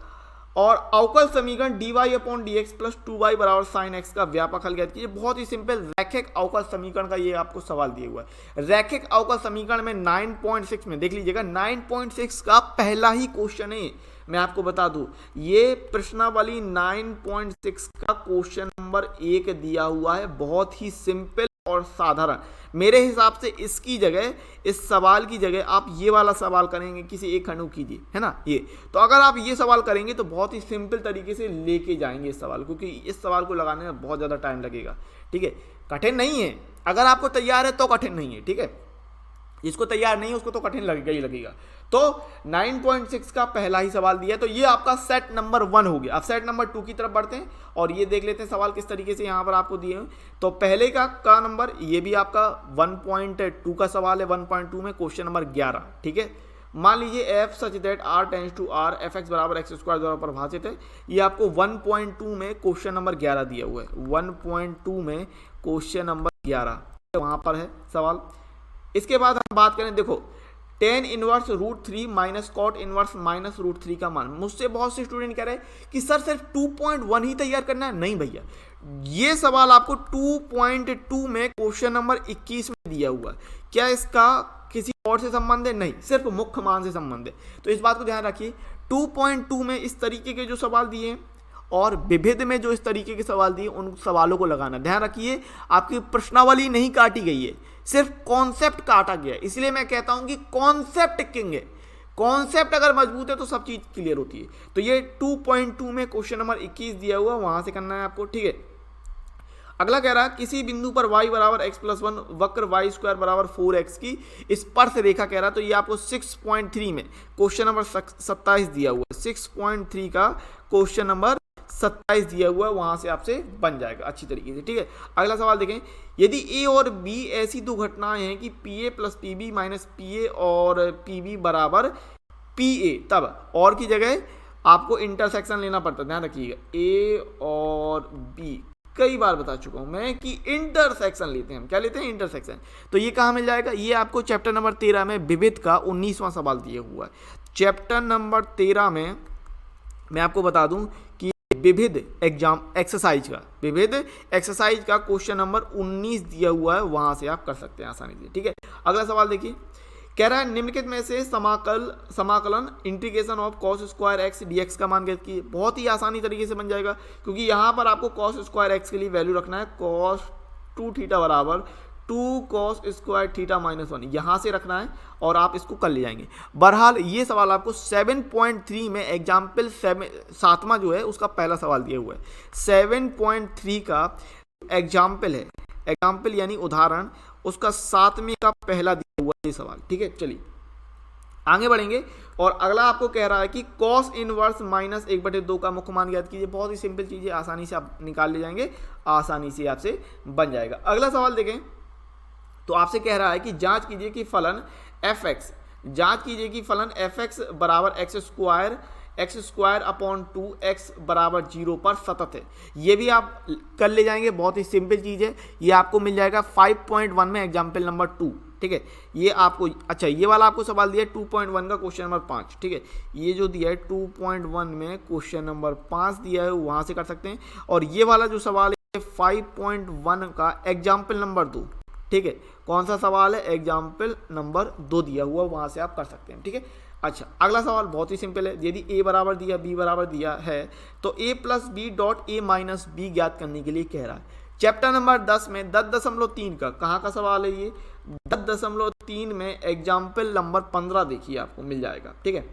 और अवकल समीकरण dy/dx प्लस 2y बराबर साइन x का व्यापक हल ज्ञात कीजिए। बहुत ही सिंपल रैखिक अवकल समीकरण का ये आपको सवाल दिया हुआ है। रैखिक अवकल समीकरण में 9.6 में देख लीजिएगा, 9.6 का पहला ही क्वेश्चन है। मैं आपको बता दूं, ये प्रश्नावली 9.6 का क्वेश्चन नंबर 1 दिया हुआ है, बहुत ही सिंपल और साधारण। मेरे हिसाब से इसकी जगह, इस सवाल की जगह आप ये वाला सवाल करेंगे, किसी एक खंड को कीजिए, है ना ये। तो अगर आप ये सवाल करेंगे तो बहुत ही सिंपल तरीके से लेके जाएंगे इस सवाल, क्योंकि इस सवाल को लगाने में बहुत ज़्यादा टाइम लगेगा। ठीक है, कठिन नहीं है, अगर आपको तैयार है तो कठिन नहीं है। ठीक है, जिसको तैयार नहीं है उसको तो कठिन लगेगा। तो 9.6 का पहला ही सवाल दिया, तो ये आपका सेट नंबर 1 हो गया। अब सेट नंबर 2 की तरफ बढ़ते हैं और ये देख लेते हैं सवाल किस तरीके से यहाँ पर आपको दिए हैं। तो पहले का नंबर, ये भी आपका 1.2 का सवाल है, 1.2 में क्वेश्चन नंबर 11। ठीक है, मान लीजिए f such that r tends to r fx बराबर x स्क्वायर द्वारा परिभाषित है। ये आपको 1.2 में क्वेश्चन नंबर 11 दिया हुआ है, 1.2 में क्वेश्चन नंबर 11 वहाँ पर है सवाल। इसके बाद हम बात करें, देखो tan inverse √3 minus cot inverse minus √3 का मान। मुझसे बहुत से स्टूडेंट कह रहे हैं कि सर सिर्फ 2.1 ही तैयार करना है। नहीं भैया, ये सवाल आपको 2.2 में क्वेश्चन नंबर 21 में दिया हुआ है। क्या इसका किसी और से संबंध है? नहीं, सिर्फ मुख्य मान से संबंध है। तो इस बात को ध्यान रखिए, 2.2 में इस तरीके के जो सवाल दिए हैं और विभिन्न में जो इस तरीके के सवाल दिए, उन सवालों को लगाना। ध्यान रखिए, आपकी प्रश्नावली नहीं काटी गई है, सिर्फ कॉन्सेप्ट काटा गया है। इसलिए मैं कहता हूं कि कॉन्सेप्ट किंग है। कॉन्सेप्ट अगर मजबूत है तो सब चीज क्लियर होती है। तो ये 2.2 में क्वेश्चन नंबर 21 दिया हुआ, वहां से करना है आपको। ठीक है, अगला कह रहा है किसी बिंदु पर y बराबर x+1 वक्र y स्क्वायर बराबर 4x की स्पर्श रेखा कह रहा है। तो ये आपको 6.3 में क्वेश्चन नंबर 27 दिया हुआ है, 6.3 का क्वेश्चन नंबर 27 दिया हुआ है, वहां से आपसे बन जाएगा अच्छी तरीके से। ठीक है, अगला सवाल देखें, यदि a और b ऐसी दो घटनाएं हैं कि pa plus pb minus pa और pb बराबर pa, तब और की जगह आपको इंटरसेक्शन लेना पड़ता है। ध्यान रखिएगा, a और b कई बार बता चुका हूं मैं कि इंटरसेक्शन लेते हैं हम। क्या लेते हैं? इंटरसेक्शन। तो ये कहाँ मिल जाएगा? ये आपको चैप्टर नंबर 13 में विविध का 19वां सवाल दिया हुआ है। चैप्टर नंबर 13 में मैं आपको बता दूं कि विविध एक्सरसाइज का क्वेश्चन नंबर 19 दिया हुआ है, वहां से आप कर सकते हैं आसानी से। ठीक है, अगला सवाल देखिए, कह रहा है निम्नलिखित में से समाकलन integration of cos square x dx का मान ज्ञात कीजिए। बहुत ही आसानी तरीके से बन जाएगा, क्योंकि यहाँ पर आपको cos स्क्वायर x के लिए वैल्यू रखना है, cos 2 थीटा बराबर 2 cos स्क्वायर थीटा माइनस 1, यहाँ से रखना है और आप इसको कर ले जाएंगे। बहरहाल ये सवाल आपको 7.3 में एग्जाम्पल 7वां जो है उसका पहला सवाल दिया हुआ है। 7.3 का एग्जाम्पल है, एग्जाम्पल यानी उदाहरण, उसका 7वें का पहला दिया हुआ ये सवाल। ठीक है, चलिए आगे बढ़ेंगे और अगला आपको कह रहा है कि cos इनवर्स माइनस 1/2 का मुख्य मान ज्ञात कीजिए। बहुत ही सिंपल चीज़ है, आसानी से आप निकाल ले जाएंगे, आसानी से आपसे बन जाएगा। अगला सवाल देखें, तो आपसे कह रहा है कि जांच कीजिए कि फलन fx बराबर एक्स स्क्वायर अपॉन 2x बराबर 0 पर सतत है। ये भी आप कर ले जाएंगे, बहुत ही सिंपल चीज़ है। ये आपको मिल जाएगा 5.1 में एग्जाम्पल नंबर 2। ठीक है, ये आपको, अच्छा ये वाला आपको सवाल दिया है 2.1 का क्वेश्चन नंबर 5। ठीक है, ये जो दिया है 2.1 में क्वेश्चन नंबर 5 दिया है, वहाँ से कर सकते हैं। और ये वाला जो सवाल है 5.1 का एग्जाम्पल नंबर 2। ठीक है, कौन सा सवाल है? एग्जाम्पल नंबर 2 दिया हुआ, वहां से आप कर सकते हैं। ठीक है, अच्छा, अगला सवाल बहुत ही सिंपल है। यदि a बराबर दिया, b बराबर दिया है तो a plus B dot a minus B ज्ञात करने के लिए कह रहा है। चैप्टर नंबर 10 में 10.3 का कहाँ का सवाल है ये? 10.3 में एग्जाम्पल नंबर 15 देखिए, आपको मिल जाएगा। ठीक है,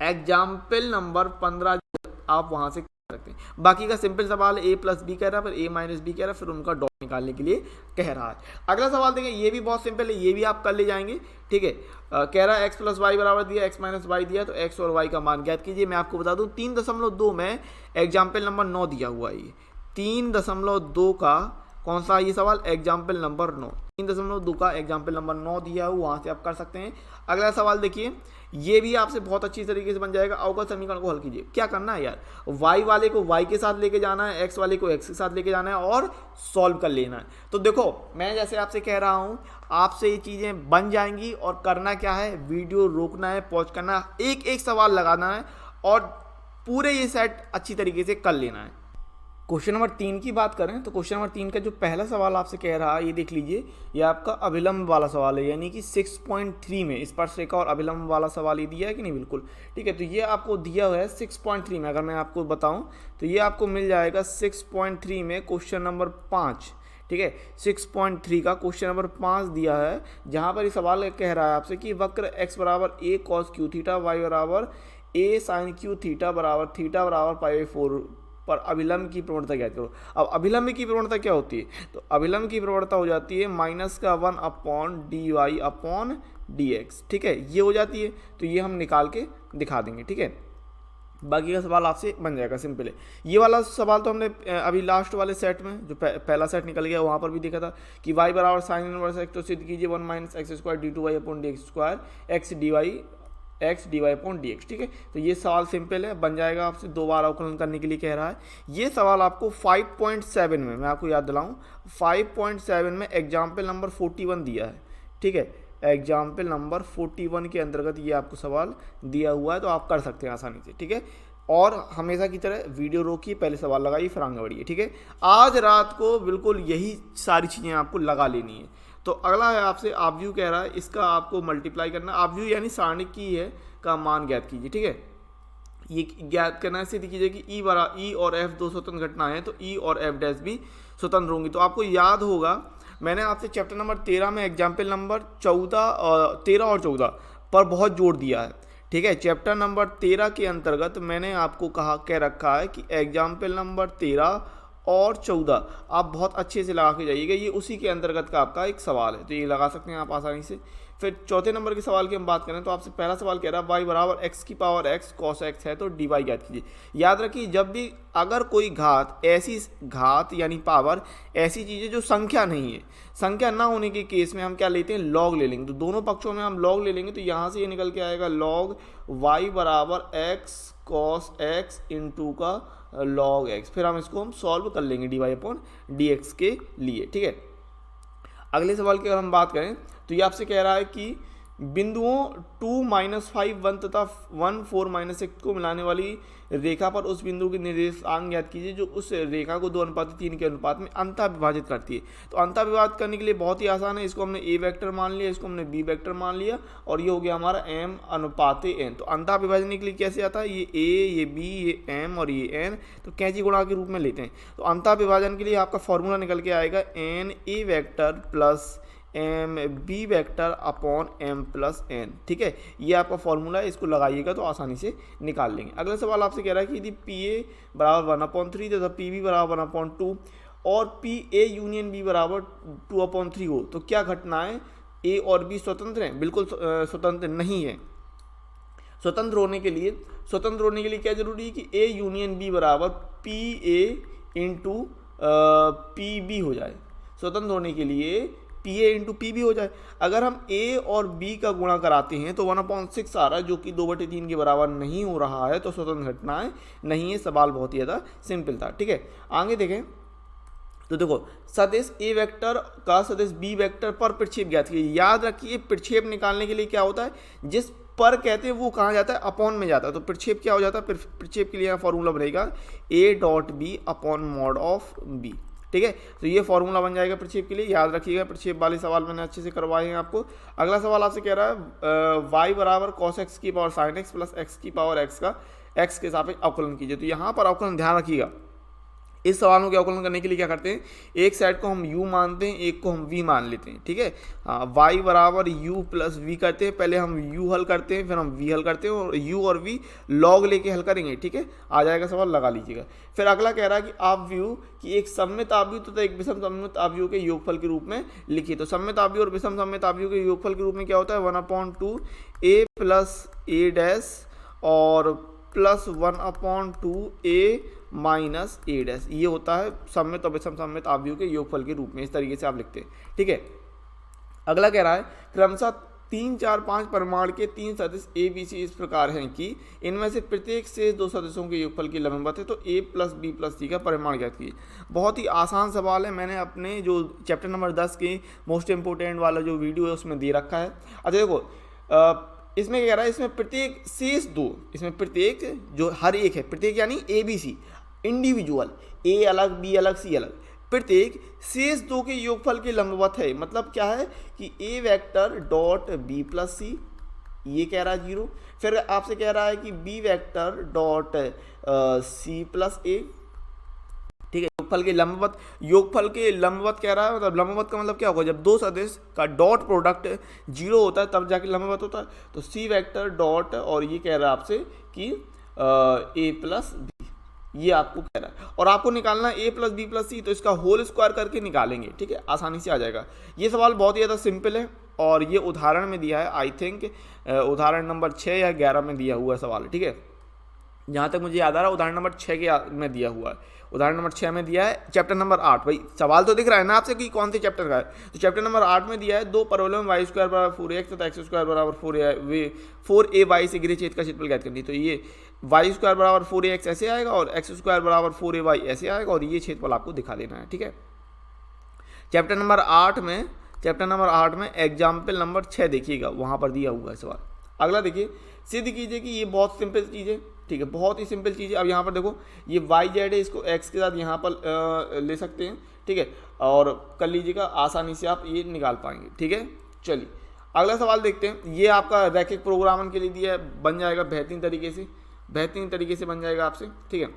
एग्जाम्पल नंबर 15 आप वहां से कर सकते हैं। बाकी का सिंपल सवाल है, a प्लस बी कह रहा है, फिर a माइनस बी कह रहा है, फिर उनका डॉट निकालने के लिए कह रहा है। अगला सवाल देखें, ये भी बहुत सिंपल है, ये भी आप कर ले जाएंगे। ठीक है, कह रहा है x प्लस वाई बराबर दिया, x माइनस वाई दिया, तो x और y का मान ज्ञात कीजिए। मैं आपको बता दूं 3.2 में एग्जाम्पल नंबर 9 दिया हुआ है। ये 3.2 का कौन सा ये सवाल? एग्जाम्पल नंबर 9, 3.2 का एग्जाम्पल नंबर 9 दिया है, वहां से आप कर सकते हैं। अगला सवाल देखिए, ये भी आपसे बहुत अच्छी तरीके से बन जाएगा। अवकल समीकरण को हल कीजिए। क्या करना है यार, y वाले को y के साथ लेके जाना है, x वाले को x के साथ लेके जाना है और सॉल्व कर लेना है। तो देखो, मैं जैसे आपसे कह रहा हूं, आपसे ये चीजें बन जाएंगी और करना क्या है, वीडियो रोकना है, पॉज करना, एक एक सवाल लगाना है और पूरे ये सेट अच्छी तरीके से कर लेना है। क्वेश्चन नंबर 3 की बात करें तो क्वेश्चन नंबर 3 का जो पहला सवाल आपसे कह रहा है, ये देख लीजिए, ये आपका अभिलंब वाला सवाल है, यानी कि 6.3 में स्पर्शरेखा और अभिलंब वाला सवाल ये दिया है कि नहीं? बिल्कुल ठीक है। तो ये आपको दिया हुआ है 6.3 में। अगर मैं आपको बताऊं तो ये आपको मिल जाएगा 6.3 में क्वेश्चन नंबर 5। ठीक है, 6.3 का क्वेश्चन नंबर 5 दिया है, जहाँ पर ये सवाल कह रहा है आपसे कि वक्र x बराबर a cos Q theta, y बराबर a साइन क्यू थीटा बराबर π/4 पर अभिलंब की प्रवणता ज्ञात करो। अब अभिलंब की प्रवणता क्या होती है? तो अभिलंब की प्रवणता हो जाती है -1/dy/dx। ठीक है, ये हो जाती है, तो ये हम निकाल के दिखा देंगे। ठीक है, बाकी का सवाल आपसे बन जाएगा, सिंपल है। ये वाला सवाल तो हमने अभी लास्ट वाले सेट में जो पहला सेट निकल गया वहाँ पर भी देखा था कि y बराबर साइन इनवर्स x, तो सिद्ध कीजिए 1 - x² d2y/dx² x dy/dx। ठीक है, तो ये सवाल सिंपल है, बन जाएगा। आपसे 2 बार अवकलन करने के लिए कह रहा है। ये सवाल आपको 5.7 में, मैं आपको याद दिलाऊं, 5.7 में एग्जाम्पल नंबर 41 दिया है। ठीक है, एग्जाम्पल नंबर 41 के अंतर्गत ये आपको सवाल दिया हुआ है, तो आप कर सकते हैं आसानी से। ठीक है, और हमेशा की तरह वीडियो रोकिए, पहले सवाल लगाइए, फिर आगे बढ़िए। ठीक है, आज रात को बिल्कुल यही सारी चीज़ें आपको लगा लेनी है। तो अगला है आपसे आप व्यू कह रहा है, इसका आपको मल्टीप्लाई करना। आप व्यू यानी सारणी की है का मान ज्ञात कीजिए। ठीक है, ये ज्ञात करना है, सिद्ध कीजिए कि ई और एफ दो स्वतंत्र घटनाएं हैं, तो ई और एफ डैश भी स्वतंत्र होंगी। तो आपको याद होगा, मैंने आपसे चैप्टर नंबर 13 में एग्जाम्पल नंबर 13 और 14 पर बहुत जोर दिया है। ठीक है, चैप्टर नंबर 13 के अंतर्गत मैंने आपको कह रखा है कि एग्जाम्पल नंबर 13 और 14 आप बहुत अच्छे से लगा के जाइएगा, ये उसी के अंतर्गत का आपका एक सवाल है, तो ये लगा सकते हैं आप आसानी से। फिर चौथे नंबर के सवाल की हम बात करें तो आपसे पहला सवाल कह रहा है y बराबर x की पावर x cos x है, तो dy ज्ञात कीजिए। याद रखिए, जब भी अगर कोई ऐसी घात यानी पावर ऐसी चीज़ें जो संख्या नहीं है, संख्या ना होने के केस में हम क्या लेते हैं, लॉग ले लेंगे। तो दोनों पक्षों में हम लॉग ले लेंगे, तो यहाँ से ये निकल के आएगा लॉग y बराबर x cos x इंटू का log x। फिर हम इसको सॉल्व कर लेंगे dy/dx के लिए। ठीक है, अगले सवाल की अगर हम बात करें तो ये आपसे कह रहा है कि बिंदुओं 2 - 5 1 तथा 1 4 - 6 को मिलाने वाली रेखा पर उस बिंदु की निर्देशांक ज्ञात कीजिए जो उस रेखा को 2:3 के अनुपात में अंतः विभाजित करती है। तो अंतः विभाजित करने के लिए बहुत ही आसान है, इसको हमने a वेक्टर मान लिया, इसको हमने b वेक्टर मान लिया और ये हो गया हमारा m/n। तो अंतः विभाजन के लिए कैसे आता है, ये a, ये b, ये m और ये n, तो कैंची गुणा के रूप में लेते हैं। तो अंतः विभाजन के लिए आपका फॉर्मूला निकल के आएगा n a vector plus M B vector upon m plus n। ठीक है, ये आपका फॉर्मूला है, इसको लगाइएगा तो आसानी से निकाल लेंगे। अगला सवाल आपसे कह रहा है कि यदि PA बराबर 1/3 तथा PB बराबर 1/2 और PA यूनियन B बराबर 2/3 हो, तो क्या घटनाएं A और B स्वतंत्र हैं? बिल्कुल स्वतंत्र नहीं है। स्वतंत्र होने के लिए क्या जरूरी है कि A यूनियन B बराबर PA इंटू PB हो जाए। स्वतंत्र होने के लिए PA इंटू PB हो जाए। अगर हम A और B का गुणा कराते हैं तो 1/6 आ रहा है, जो कि 2/3 के बराबर नहीं हो रहा है, तो स्वतंत्र घटनाएं नहीं है। सवाल बहुत ही ज़्यादा सिंपल था। ठीक है, आगे देखें तो देखो, सदिश A वेक्टर का सदिश B वेक्टर पर प्रक्षेप ज्ञात कीजिए। याद रखिए, प्रक्षेप निकालने के लिए क्या होता है, जिस पर कहते हैं वो कहाँ जाता है, अपॉन में जाता है। तो प्रक्षेप क्या हो जाता है, प्रक्षेप के लिए फॉर्मूला बनेगा A dot B upon mod of B। ठीक है। तो ये फॉर्मूला बन जाएगा प्रक्षेप के लिए, याद रखिएगा। प्रक्षेप वाले सवाल मैंने अच्छे से करवाए हैं आपको। अगला सवाल आपसे कह रहा है वाई बराबर कॉस एक्स की power sine x plus x की पावर एक्स का एक्स के सापेक्ष अवकलन कीजिए। तो यहाँ पर अवकलन ध्यान रखिएगा, इस सवालों के अवकलन करने के लिए क्या करते हैं, एक साइड को हम u मानते हैं, एक को हम v मान लेते हैं, ठीक है। y बराबर u प्लस वी करते हैं, पहले हम u हल करते हैं, फिर हम v हल करते हैं, और u और v log लेके हल करेंगे, ठीक है। आ जाएगा सवाल, लगा लीजिएगा। फिर अगला कह रहा है कि आप व्यू कि एक सममित आव्यूह तथा एक विषम सममित आव्यूह के योगफल के रूप में लिखिए। तो सममित आव्यूह और विषम सममित आव्यूह के योगफल के रूप में क्या होता है, 1/2 a प्लस a डैश और plus 1/2 a minus A dash, ये होता है सममित और विषम सममित आव्यूह के योगफल के रूप में। इस तरीके से आप लिखते हैं, ठीक है। अगला कह रहा है क्रमशः 3, 4, 5 परिमाण के 3 सदिश ए बी सी इस प्रकार हैं कि इनमें से प्रत्येक से 2 सदिशों के योगफल की लंबवत है, तो ए प्लस बी प्लस सी का परिमाण ज्ञात कीजिए। बहुत ही आसान सवाल है, मैंने अपने जो चैप्टर नंबर 10 के मोस्ट इंपोर्टेंट वाला जो वीडियो है उसमें दे रखा है। अच्छा देखो, इसमें क्या कह रहा है, इसमें प्रत्येक शेष 2, इसमें प्रत्येक जो हर एक है, प्रत्येक यानी ए बी सी इंडिविजुअल, ए अलग बी अलग सी अलग, प्रत्येक शेष 2 के योगफल के लंबवत है। मतलब क्या है कि ए वेक्टर डॉट बी प्लस सी, ये कह रहा है 0। फिर आपसे कह रहा है कि b vector dot c plus a, ठीक है। योगफल के लंबवत, योगफल के लंबवत कह रहा है, मतलब लंबवत का मतलब क्या होगा, जब 2 सदिश का डॉट प्रोडक्ट 0 होता है तब जाके लंबवत होता है। तो सी वेक्टर डॉट, और ये कह रहा है आपसे कि ए प्लस बी, ये आपको कह रहा है। और आपको निकालना है ए प्लस बी प्लस सी, तो इसका होल स्क्वायर करके निकालेंगे, ठीक है, आसानी से आ जाएगा। ये सवाल बहुत ही ज़्यादा सिंपल है, और ये उदाहरण में दिया है, आई थिंक उदाहरण नंबर 6 या 11 में दिया हुआ सवाल है, ठीक है। जहाँ तक मुझे याद आ रहा है उदाहरण नंबर 6 के में दिया हुआ है, उदाहरण नंबर 6 में दिया है चैप्टर नंबर 8। भाई सवाल तो दिख रहा है ना आपसे कि कौन से चैप्टर का है, तो चैप्टर नंबर 8 में दिया है 2 परवलय में वाई स्क्वायर बराबर 4x तथा एक्स स्क्वायर बराबर 4a y से घिरे छेद का क्षेत्रफल ज्ञात करनी। तो ये वाई स्क्वायर बराबर 4ax ऐसे आएगा और एक्स स्क्वायर बराबर 4ay ऐसे आएगा, और ये क्षेत्रफल आपको दिखा देना है, ठीक है। चैप्टर नंबर 8 में एग्जाम्पल नंबर 6 देखिएगा, वहाँ पर दिया हुआ है सवाल। अगला देखिए, सिद्ध कीजिए कि ये बहुत सिंपल चीज़ है, ठीक है, बहुत ही सिंपल चीज़ है। अब यहाँ पर देखो ये वाई जेड है, इसको एक्स के साथ यहाँ पर ले सकते हैं, ठीक है, और कर लीजिएगा, आसानी से आप ये निकाल पाएंगे, ठीक है। चलिए अगला सवाल देखते हैं। ये आपका रैखिक प्रोग्रामन के लिए दिया है, बन जाएगा बेहतरीन तरीके से बन जाएगा आपसे, ठीक है।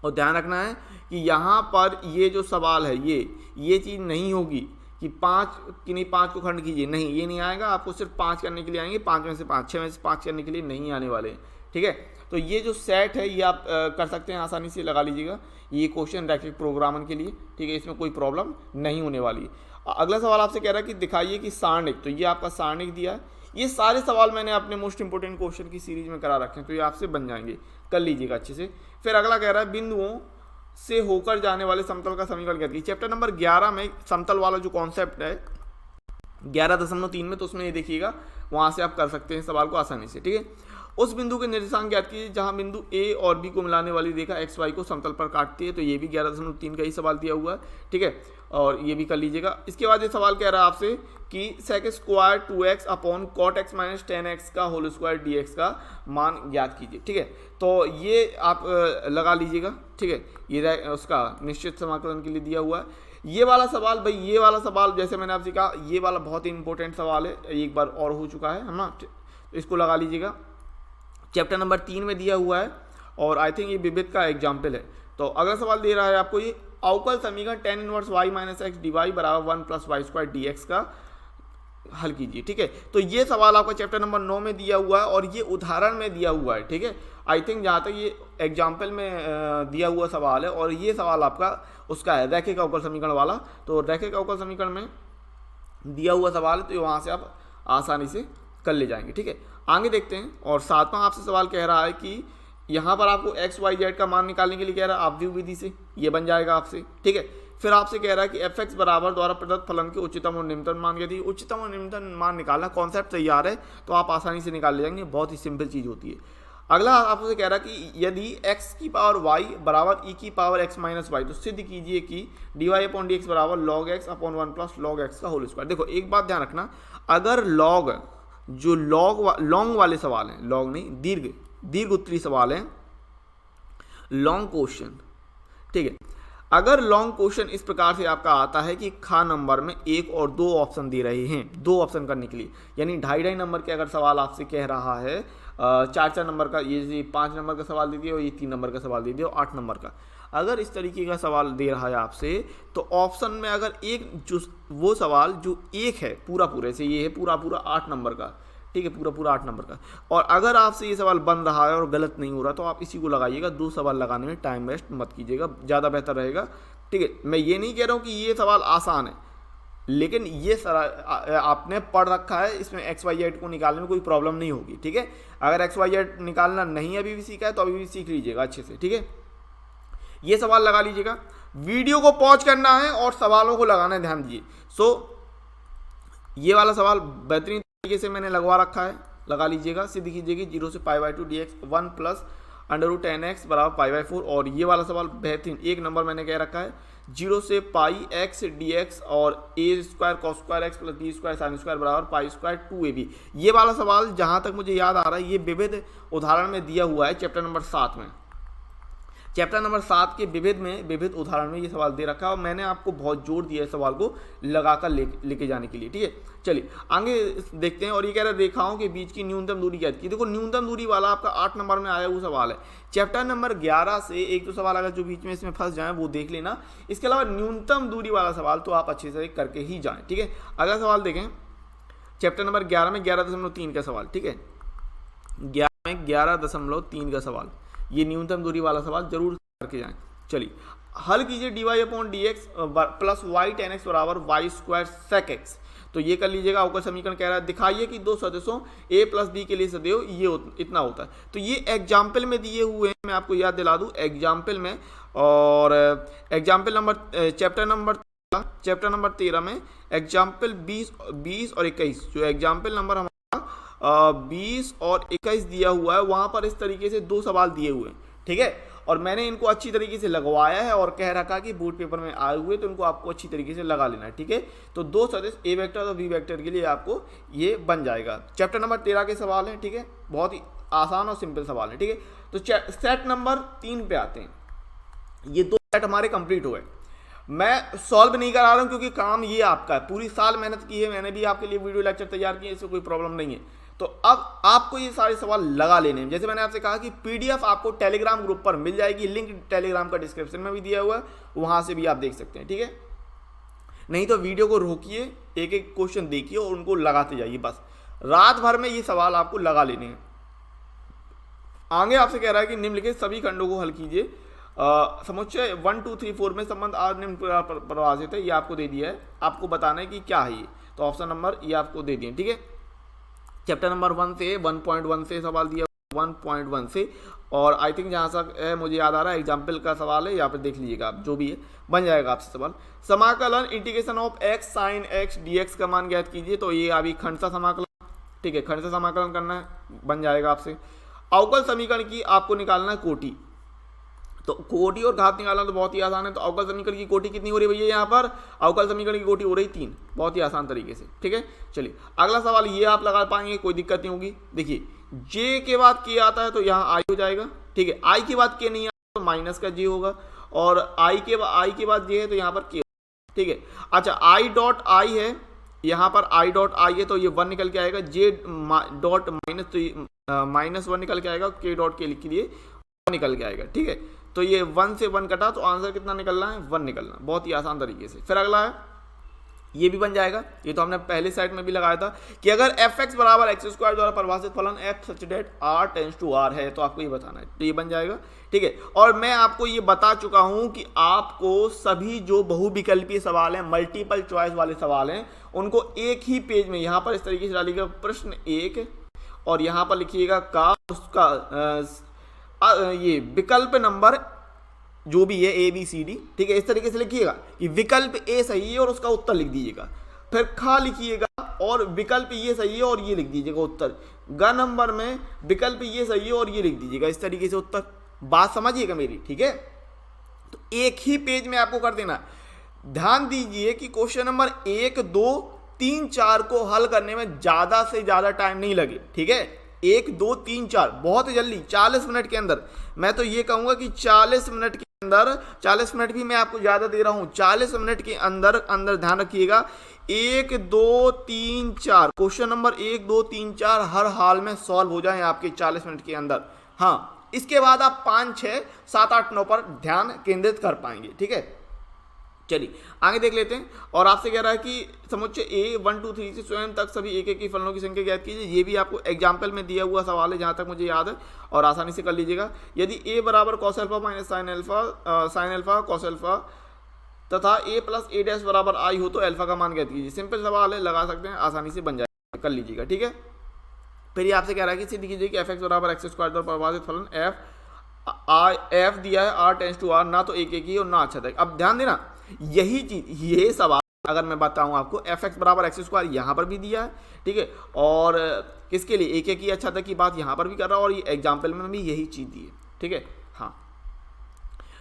और ध्यान रखना है कि यहाँ पर ये जो सवाल है ये चीज़ नहीं होगी कि 5 को खंड कीजिए, नहीं, ये नहीं आएगा। आपको सिर्फ 5 करने के लिए आएंगे, 5 में से 5, 6 में से 5 करने के लिए नहीं आने वाले, ठीक है। तो ये जो सेट है ये आप कर सकते हैं, आसानी से लगा लीजिएगा। ये क्वेश्चन रैखिक प्रोग्रामन के लिए, ठीक है, इसमें कोई प्रॉब्लम नहीं होने वाली। अगला सवाल आपसे कह रहा है कि दिखाइए कि सारणिक, तो ये आपका सारणिक दिया है। ये सारे सवाल मैंने अपने मोस्ट इंपोर्टेंट क्वेश्चन की सीरीज में करा रखे हैं, तो ये आपसे बन जाएंगे, कर लीजिएगा अच्छे से। फिर अगला कह रहा है बिंदुओं से होकर जाने वाले समतल का समीकरण ज्ञात कीजिए। चैप्टर नंबर 11 में समतल वाला जो कॉन्सेप्ट है 11.3 में, तो उसमें ये देखिएगा, वहाँ से आप कर सकते हैं सवाल को आसानी से, ठीक है। उस बिंदु के निर्देशांक ज्ञात कीजिए जहाँ बिंदु ए और बी को मिलाने वाली रेखा एक्स वाई को समतल पर काटती है। तो ये भी 11.3 का ही सवाल दिया हुआ है, ठीक है, और ये भी कर लीजिएगा। इसके बाद ये सवाल कह रहा है आपसे कि sec square 2x upon cot X minus 10x का होल स्क्वायर dx का मान ज्ञात कीजिए, ठीक है। तो ये आप लगा लीजिएगा, ठीक है, ये उसका निश्चित समाकलन के लिए दिया हुआ है। ये वाला सवाल, भाई ये वाला सवाल जैसे मैंने आपसे कहा, ये वाला बहुत ही इंपॉर्टेंट सवाल है, एक बार और हो चुका है ना, इसको लगा लीजिएगा। चैप्टर नंबर 3 में दिया हुआ है, और आई थिंक ये विविध का एग्जाम्पल है। तो अगला सवाल दे रहा है आपको ये अवकल समीकरण tan इनवर्स y minus X D Y बराबर 1 plus Y square D X का हल कीजिए, ठीक है। तो ये सवाल आपका चैप्टर नंबर 9 में दिया हुआ है, और ये उदाहरण में दिया हुआ है, ठीक है। आई थिंक जहाँ तक ये एग्जाम्पल में दिया हुआ सवाल है, और ये सवाल आपका उसका है रैखिक अवकल समीकरण वाला। तो रैखिक अवकल समीकरण में दिया हुआ सवाल है, तो वहाँ से आप आसानी से कर ले जाएंगे, ठीक है। आगे देखते हैं। और सातवां आपसे सवाल कह रहा है कि यहाँ पर आपको एक्स वाई जेड का मान निकालने के लिए कह रहा है आव्यूह विधि से, ये बन जाएगा आपसे, ठीक है। फिर आपसे कह रहा है कि एफ एक्स बराबर द्वारा प्रदत्त फलन के उच्चतम और निम्नतम मान, यदि उच्चतम और निम्नतम मान निकालना कॉन्सेप्ट तैयार है तो आप आसानी से निकाल ले जाएंगे, बहुत ही सिंपल चीज़ होती है। अगला आपसे कह रहा है कि यदि x की पावर y बराबर e की पावर x माइनस वाई, तो सिद्ध कीजिए कि dy अपॉन डी एक्स बराबर log x upon 1 plus log x का होल स्क्वायर। देखो एक बात ध्यान रखना, अगर log जो लॉन्ग वाले सवाल हैं, लॉन्ग नहीं दीर्घ उत्तरी सवाल हैं, लॉन्ग क्वेश्चन, ठीक है। अगर लॉन्ग क्वेश्चन इस प्रकार से आपका आता है कि खा नंबर में 1 और 2 ऑप्शन दे रहे हैं, 2 ऑप्शन करने के लिए, यानी 2.5 नंबर के अगर सवाल आपसे कह रहा है 4 नंबर का, ये 5 नंबर का सवाल दे दिया और ये 3 नंबर का सवाल दे दिया और 8 नंबर का, अगर इस तरीके का सवाल दे रहा है आपसे, तो ऑप्शन में अगर एक जो वो सवाल जो एक है पूरा पूरे से, ये है पूरा 8 नंबर का, ठीक है, पूरा 8 नंबर का, और अगर आपसे ये सवाल बन रहा है और गलत नहीं हो रहा तो आप इसी को लगाइएगा। 2 सवाल लगाने में टाइम वेस्ट मत कीजिएगा, ज़्यादा बेहतर रहेगा। ठीक है, मैं ये नहीं कह रहा हूँ कि ये सवाल आसान है, लेकिन ये आपने पढ़ रखा है, इसमें XYZ को निकालने में कोई प्रॉब्लम नहीं होगी। ठीक है, अगर XYZ निकालना नहीं अभी भी सीखा है तो अभी भी सीख लीजिएगा अच्छे से। ठीक है, ये सवाल लगा लीजिएगा, वीडियो को पॉज करना है और सवालों को लगाना है, ध्यान दीजिए। ये वाला सवाल बेहतरीन तरीके से मैंने लगवा रखा है, लगा लीजिएगा। सीधी कीजिएगी 0 से π/2 dx 1 प्लस √10x बराबर π/4, और ये वाला सवाल बेहतरीन 1 नंबर मैंने कह रखा है 0 से πx dx और a² cos² x plus b² sin² बराबर π² 2ab। ये वाला सवाल जहाँ तक मुझे याद आ रहा है ये विविध उदाहरण में दिया हुआ है चैप्टर नंबर 7 में। चैप्टर नंबर 7 के विविध उदाहरण में ये सवाल दे रखा है और मैंने आपको बहुत जोर दिया है सवाल को लगाकर लेके जाने के लिए। ठीक है, चलिए आगे देखते हैं। और ये कह रहा है रेखाओं के बीच की न्यूनतम दूरी क्या थी। देखो न्यूनतम दूरी वाला आपका 8 नंबर में आया हुआ सवाल है। चैप्टर नंबर 11 से एक दो सवाल अगर जो बीच में इसमें फंस जाए वो देख लेना। इसके अलावा न्यूनतम दूरी वाला सवाल तो आप अच्छे से करके ही जाएँ। ठीक है, अगला सवाल देखें चैप्टर नंबर 11 में 11.3 का सवाल। ठीक है, 11 में 11.3 का सवाल, ये न्यूनतम दूरी वाला सवाल जरूर करके जाएं। चलिए हल कीजिए dy/dx plus y tan x बराबर y² sec x। तो ये कर लीजिएगा। अवकल समीकरण कह रहा है दिखाइए कि दो सदस्यों a प्लस बी के लिए सदैव ये इतना होता है। तो ये एग्जाम्पल में दिए हुए हैं, मैं आपको याद दिला दूं एग्जाम्पल में। और एग्जाम्पल नंबर चैप्टर नंबर 13 में एग्जाम्पल 20 और 21, जो एग्जाम्पल नंबर हमारा 20 और 21 दिया हुआ है, वहाँ पर इस तरीके से 2 सवाल दिए हुए हैं। ठीक है, और मैंने इनको अच्छी तरीके से लगवाया है और कह रखा कि बोर्ड पेपर में आए हुए तो इनको आपको अच्छी तरीके से लगा लेना है। ठीक है, तो 2 सदिश ए वेक्टर और बी वेक्टर के लिए आपको ये बन जाएगा। चैप्टर नंबर 13 के सवाल हैं। ठीक है, बहुत ही आसान और सिंपल सवाल है। ठीक है, तो सेट नंबर 3 पे आते हैं। ये 2 सेट हमारे कंप्लीट हो गए। मैं सॉल्व नहीं करा रहा हूँ क्योंकि काम ये आपका है, पूरी साल मेहनत की है, मैंने भी आपके लिए वीडियो लेक्चर तैयार किए, इससे कोई प्रॉब्लम नहीं है। तो अब आपको ये सारे सवाल लगा लेने हैं। जैसे मैंने आपसे कहा कि पीडीएफ आपको टेलीग्राम ग्रुप पर मिल जाएगी, लिंक टेलीग्राम का डिस्क्रिप्शन में भी दिया हुआ है, वहां से भी आप देख सकते हैं। ठीक है, नहीं तो वीडियो को रोकिए, एक एक क्वेश्चन देखिए और उनको लगाते जाइए। बस रात भर में ये सवाल आपको लगा लेने हैं। आगे आपसे कह रहा है कि निम्नलिखित सभी खंडों को हल कीजिए। समुच्चय 1 2 3 4 में संबंध आर निम्न परिभाषित है, ये आपको दे दिया है, आपको बताना है कि क्या है ये। तो ऑप्शन नंबर ये आपको दे दिए। ठीक है, चैप्टर नंबर 1 से 1.1 से सवाल दिया 1.1 से, और आई थिंक जहाँ तक है मुझे याद आ रहा है एग्जाम्पल का सवाल है, यहाँ पे देख लीजिएगा आप, जो भी है बन जाएगा आपसे सवाल। समाकलन integration of x sin x dx का मान ज्ञात कीजिए। तो ये अभी खंड सा समाकलन, ठीक है, खंड सा समाकलन करना है, बन जाएगा आपसे। अवकल समीकरण की आपको निकालना है कोटि। तो कोटि और घात निकालना तो बहुत ही आसान है। तो अवकल समीकरण की कोटि कितनी हो रही है भैया, यहाँ पर अवकल समीकरण की कोटि हो रही 3, बहुत ही आसान तरीके से। ठीक है, चलिए अगला सवाल ये आप लगा पाएंगे, कोई दिक्कत नहीं होगी। देखिए जे के बाद के आता है तो यहाँ आई हो जाएगा। ठीक है, आई के बाद के नहीं आता तो माइनस का जे होगा, और आई के बाद जे है तो यहाँ पर के। ठीक है, अच्छा आई डॉट आई है, यहाँ पर आई डॉट आई है तो ये 1 निकल के आएगा, जे डॉट माइनस तो -1 निकल के आएगा, के डॉट के लिए निकल के आएगा। ठीक है, तो ये 1 से 1 कटा तो आंसर कितना निकलना है, 1 निकलना, बहुत ही आसान तरीके से। फिर अगला है ये भी बन जाएगा, ये तो हमने पहले साइड में भी लगाया था कि अगर fx बराबर x² द्वारा परिभाषित फलन f such that r tends to r है, तो आपको ये बताना है, तो ये बन जाएगा। ठीक है, और मैं आपको ये बता चुका हूं कि आपको सभी जो बहुविकल्पीय सवाल हैं, मल्टीपल चॉइस वाले सवाल हैं, उनको एक ही पेज में यहाँ पर इस तरीके से डालिएगा प्रश्न 1, और यहाँ पर लिखिएगा का उसका ये विकल्प नंबर जो भी है ABCD। ठीक है, इस तरीके से लिखिएगा कि विकल्प A सही है और उसका उत्तर लिख दीजिएगा। फिर खा लिखिएगा और विकल्प ये सही है और ये लिख दीजिएगा उत्तर। ग नंबर में विकल्प ये सही है और ये लिख दीजिएगा, इस तरीके से उत्तर। बात समझिएगा मेरी, ठीक है। तो एक ही पेज में आपको कर देना। ध्यान दीजिए कि क्वेश्चन नंबर 1 2 3 4 को हल करने में ज्यादा से ज्यादा टाइम नहीं लगे। ठीक है, 1 2 3 4 बहुत जल्दी 40 मिनट के अंदर, मैं तो ये कहूंगा कि 40 मिनट के अंदर 40 मिनट भी मैं आपको ज़्यादा दे रहा हूँ, 40 मिनट के अंदर अंदर ध्यान रखिएगा 1 2 3 4 क्वेश्चन नंबर 1 2 3 4 हर हाल में सॉल्व हो जाए आपके 40 मिनट के अंदर। हाँ, इसके बाद आप 5 6 7 8 9 पर ध्यान केंद्रित कर पाएंगे। ठीक है, चलिए आगे देख लेते हैं। और आपसे कह रहा है कि समुच्चय ए 1 2 3 से स्वयं तक सभी एक एक की फलनों की संख्या ज्ञात कीजिए। ये भी आपको एग्जाम्पल में दिया हुआ सवाल है जहाँ तक मुझे याद है, और आसानी से कर लीजिएगा। यदि ए बराबर cos alpha minus sine alpha cos alpha तथा ए प्लस ए डैश बराबर आई हो तो अल्फा का मान ज्ञात कीजिए। सिंपल सवाल है, लगा सकते हैं, आसानी से बन जाएगा, कर लीजिएगा। ठीक है, फिर ये आपसे कह रहा है कि सिद्ध कीजिए कि एफ एक्स बराबर एक्स स्क्वायर द्वारा परिभाषित फलन एफ दिया है आर टेंस टू आर, ना तो एक ही और ना अच्छा था। अब ध्यान देना, यही चीज ये सवाल अगर मैं बताऊं आपको एफ एक्स बराबर एक्स स्क्वायर यहाँ पर भी दिया है, ठीक है, और किसके लिए एक ही अच्छा था की बात यहाँ पर भी कर रहा हूँ, और ये एग्जाम्पल में भी यही चीज दी है। ठीक है, हाँ,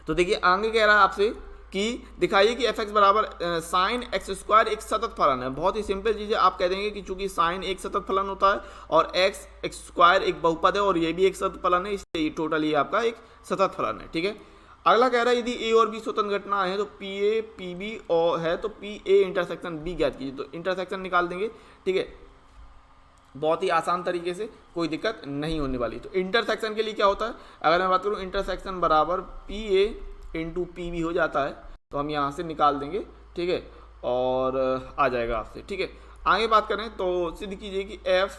तो देखिए आगे कह रहा है आपसे कि दिखाइए कि एफ एक्स बराबर साइन एक्स स्क्वायर एक सतत फलन है। बहुत ही सिंपल चीज़ है, आप कह देंगे कि चूंकि साइन एक सतत फलन होता है और एक्स स्क्वायर एक बहुपद है और ये भी एक सतत फलन है, इसलिए टोटल ये आपका एक सतत फलन है। ठीक है, अगला कह रहा है यदि ए और बी स्वतंत्र घटना है तो पी ए पी बी और है तो पी ए इंटरसेक्शन बी ज्ञात कीजिए। तो इंटरसेक्शन निकाल देंगे। ठीक है, बहुत ही आसान तरीके से, कोई दिक्कत नहीं होने वाली। तो इंटरसेक्शन के लिए क्या होता है, अगर मैं बात करूँ इंटरसेक्शन बराबर P A into P B हो जाता है, तो हम यहाँ से निकाल देंगे। ठीक है, और आ जाएगा आपसे। ठीक है, आगे बात करें तो सिद्ध कीजिए कि एफ,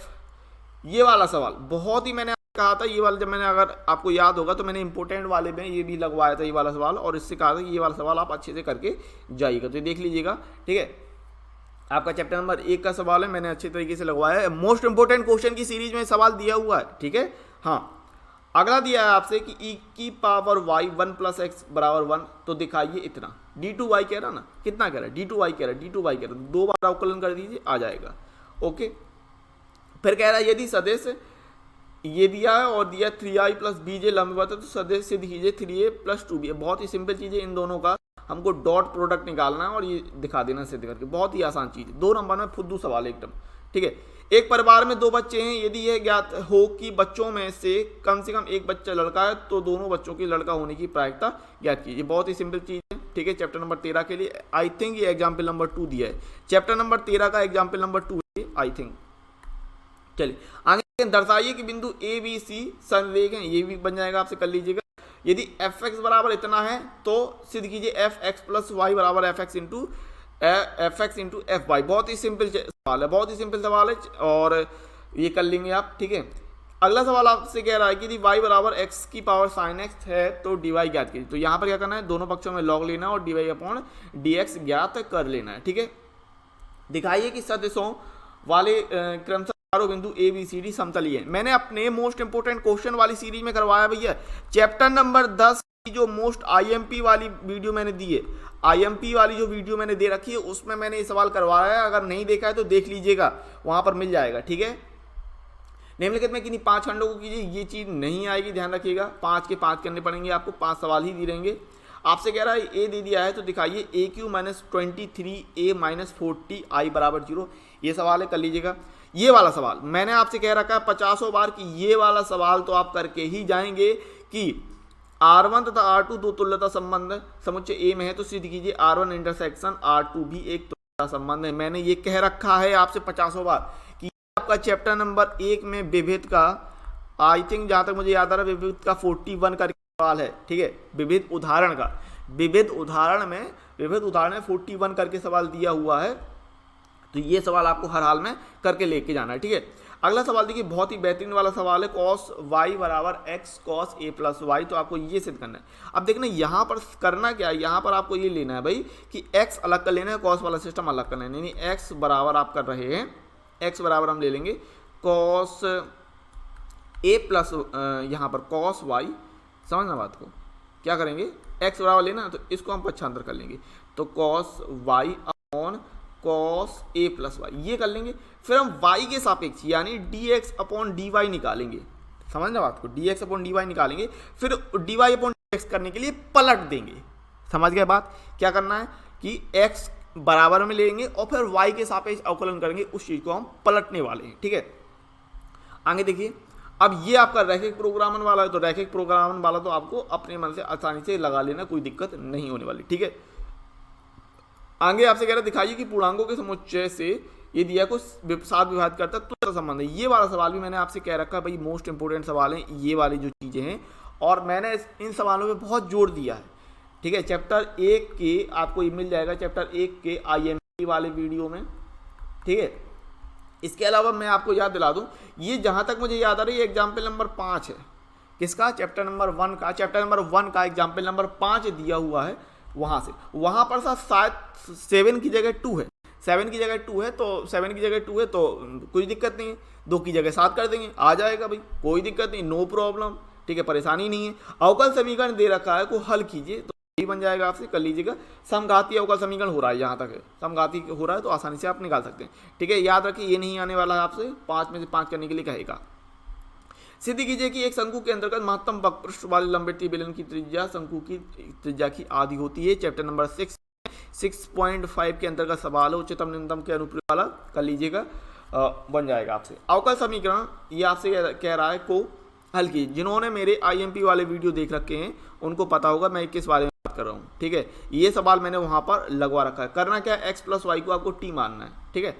ये वाला सवाल बहुत ही मैंने कहा था, ये वाला जब मैंने, अगर आपको याद होगा तो मैंने इंपोर्टेंट वाले में ये भी लगवाया था ये वाला सवाल, और इससे कहा था कि ये वाला सवाल आप अच्छे से करके जाइएगा। तो ये देख लीजिएगा। ठीक है, आपका चैप्टर नंबर 1 का सवाल है, मैंने अच्छे तरीके से लगवाया है, मोस्ट इंपोर्टेंट क्वेश्चन की सीरीज में सवाल दिया हुआ है। ठीक है, हाँ, अगला दिया है आपसे कि ई की पावर वाई 1 प्लस एक्स बराबर 1, तो दिखाइए इतना। डी टू वाई कह रहा ना, कितना कह रहा है, डी टू वाई कह रहा है, डी टू वाई कह रहा है, 2 बार अवकलन कर दीजिए, आ जाएगा। ओके, फिर कह रहा है यदि सदस्य ये दिया है और दिया 3i प्लस बीजे लंबवत है तो सदस्य सिद्ध कीजिए 3a प्लस 2b। बहुत ही सिंपल चीज़ है, इन दोनों का हमको डॉट प्रोडक्ट निकालना है और ये दिखा देना सिद्ध करके, बहुत ही आसान चीज़ है। 2 नंबर में फुद्दू सवाल है एकदम। ठीक है, एक परिवार में 2 बच्चे हैं, यदि यह ज्ञात हो कि बच्चों में से कम एक बच्चा लड़का है तो दोनों बच्चों की लड़का होने की प्रायिकता ज्ञात कीजिए। बहुत ही सिंपल चीज़ है। ठीक है, चैप्टर नंबर 13 के लिए आई थिंक ये एग्जाम्पल नंबर 2 दिया है, चैप्टर नंबर 13 का एग्जाम्पल नंबर 2 है आई थिंक। चलिए आगे दर्शाइए कि बिंदु ए बी सी संरेख हैं, ये भी बन जाएगा, आपसे कर लीजिएगा। यदि एफ एक्स बराबर इतना है तो सिद्ध कीजिए एफ एक्स प्लस वाई बराबर F X into F Y. बहुत ही सिंपल सवाल है, बहुत ही सिंपल सवाल है, और ये कर लेंगे आप। ठीक है, अगला सवाल आपसे कह रहा है कि यदि y बराबर एक्स की पावर साइन एक्स है तो डी वाई ज्ञात कीजिए। तो यहाँ पर क्या करना है, दोनों पक्षों में लॉग लेना है और D Y upon D X ज्ञात कर लेना है। ठीक है, दिखाइए कि सदस्यों वाले क्रमशः चारों बिंदु ए बी सी डी समतलीय है। मैंने अपने मोस्ट इंपोर्टेंट क्वेश्चन वाली सीरीज में करवाया भैया, चैप्टर नंबर 10 की जो मोस्ट आईएमपी वाली वीडियो मैंने दी है, आईएमपी वाली जो वीडियो मैंने दे रखी है उसमें मैंने ये सवाल करवाया है, अगर नहीं देखा है तो देख लीजिएगा, वहां पर मिल जाएगा। ठीक है, निम्नलिखित में किन्हीं 5 खंडों को कीजिए, ये चीज नहीं आएगी, ध्यान रखिएगा, 5 के 5 करने पड़ेंगे आपको, 5 सवाल ही दी रहेंगे। आपसे कह रहा है ए दे दिया है तो दिखाइए ए क्यू माइनस 23 ए माइनस 40 आई बराबर 0, ये सवाल है, कर लीजिएगा। ये वाला सवाल मैंने आपसे कह रखा है 50 बार कि ये वाला सवाल तो आप करके ही जाएंगे कि R1 तथा R2 दो तुल्यता संबंध समुच्चय ए में है तो सिद्ध कीजिए R1 इंटरसेक्शन R2 भी एक तुल्यता संबंध है। मैंने ये कह रखा है आपसे 50 बार कि आपका चैप्टर नंबर 1 में विविध का, आई थिंक जहां तक मुझे याद आ रहा है, विविध का 41 करके सवाल है। ठीक है, विविध उदाहरण का, विविध उदाहरण में 41 करके सवाल दिया हुआ है, तो ये सवाल आपको हर हाल में करके लेके जाना है। ठीक है, अगला सवाल देखिए, बहुत ही बेहतरीन वाला सवाल है, कॉस वाई बराबर x cos A plus Y, तो आपको ये सिद्ध करना है। अब देखना यहाँ पर करना क्या है, यहाँ पर आपको ये लेना है भाई कि एक्स अलग कर लेना है, कॉस वाला सिस्टम अलग कर लेना है, यानी एक्स बराबर आप कर रहे हैं, एक्स बराबर हम ले लेंगे कॉस ए प्लस यहाँ पर कॉस वाई, समझना बात को, क्या करेंगे, एक्स बराबर लेना तो इसको हम पक्षांतर कर लेंगे, तो cos Y upon cos A plus Y, ये कर लेंगे। फिर हम y के सापेक्ष यानी dx अपॉन डी वाई निकालेंगे, समझना बात को, dx अपॉन डी वाई निकालेंगे, फिर डी वाई अपॉन dx करने के लिए पलट देंगे। समझ गए बात, क्या करना है कि x बराबर में लेंगे और फिर y के सापेक्ष अवकलन करेंगे, उस चीज को हम पलटने वाले हैं। ठीक है, आगे देखिए, अब ये आपका रैखिक प्रोग्रामन वाला है, तो रैखिक प्रोग्रामन वाला तो आपको अपने मन से आसानी से लगा लेना, कोई दिक्कत नहीं होने वाली, ठीक है। आगे आपसे कह रहा है दिखाइए कि पूर्णांकों के समुच्चय से ये दिया को 7 विभाजित करता है तो संबंध है। ये वाला सवाल भी मैंने आपसे कह रखा है भाई, मोस्ट इंपोर्टेंट सवाल है ये वाली जो चीज़ें हैं, और मैंने इन सवालों पे बहुत जोर दिया है, ठीक है। चैप्टर 1 के आपको ये मिल जाएगा, चैप्टर 1 के IMP वाले वीडियो में, ठीक है। इसके अलावा मैं आपको याद दिला दूं, ये जहां तक मुझे याद आ रही है एग्जाम्पल नंबर 5 है, किसका, चैप्टर नंबर 1 का, चैप्टर नंबर 1 का एग्जाम्पल नंबर 5 दिया हुआ है। वहां से वहां पर शायद 7 की जगह 2 है, 7 की जगह 2 है, तो 7 की जगह 2 है तो कोई दिक्कत नहीं है, 2 की जगह 7 कर देंगे, आ जाएगा भाई, कोई दिक्कत नहीं, नो प्रॉब्लम, ठीक है, परेशानी नहीं है। अवकल समीकरण दे रखा है को हल कीजिए, तो यही बन जाएगा, आपसे कर लीजिएगा। समघाती अवकल समीकरण हो रहा है, यहाँ तक है, समघाती हो रहा है तो आसानी से आप निकाल सकते हैं, ठीक है। याद रखिए ये नहीं आने वाला है, आपसे 5 में से 5 करने के लिए कहेगा। सिद्ध कीजिए कि एक शंकु के अंतर्गत महत्तम वक्रपृष्ठ वाले लंबवृत्तीय बेलन की त्रिज्या शंकु की त्रिज्या की आधी होती है। चैप्टर नंबर 6.5 के अंतर्गत सवाल है, उच्चतम न्यूनतम के अनुप्रयोग वाला, कर लीजिएगा, बन जाएगा आपसे। अवकल समीकरण ये आपसे कह रहा है को हल कीजिए। जिन्होंने मेरे IMP वाले वीडियो देख रखे हैं उनको पता होगा मैं किस बारे में बात कर रहा हूँ, ठीक है। ये सवाल मैंने वहां पर लगवा रखा है। करना क्या है, x + y को आपको t मानना है, ठीक है,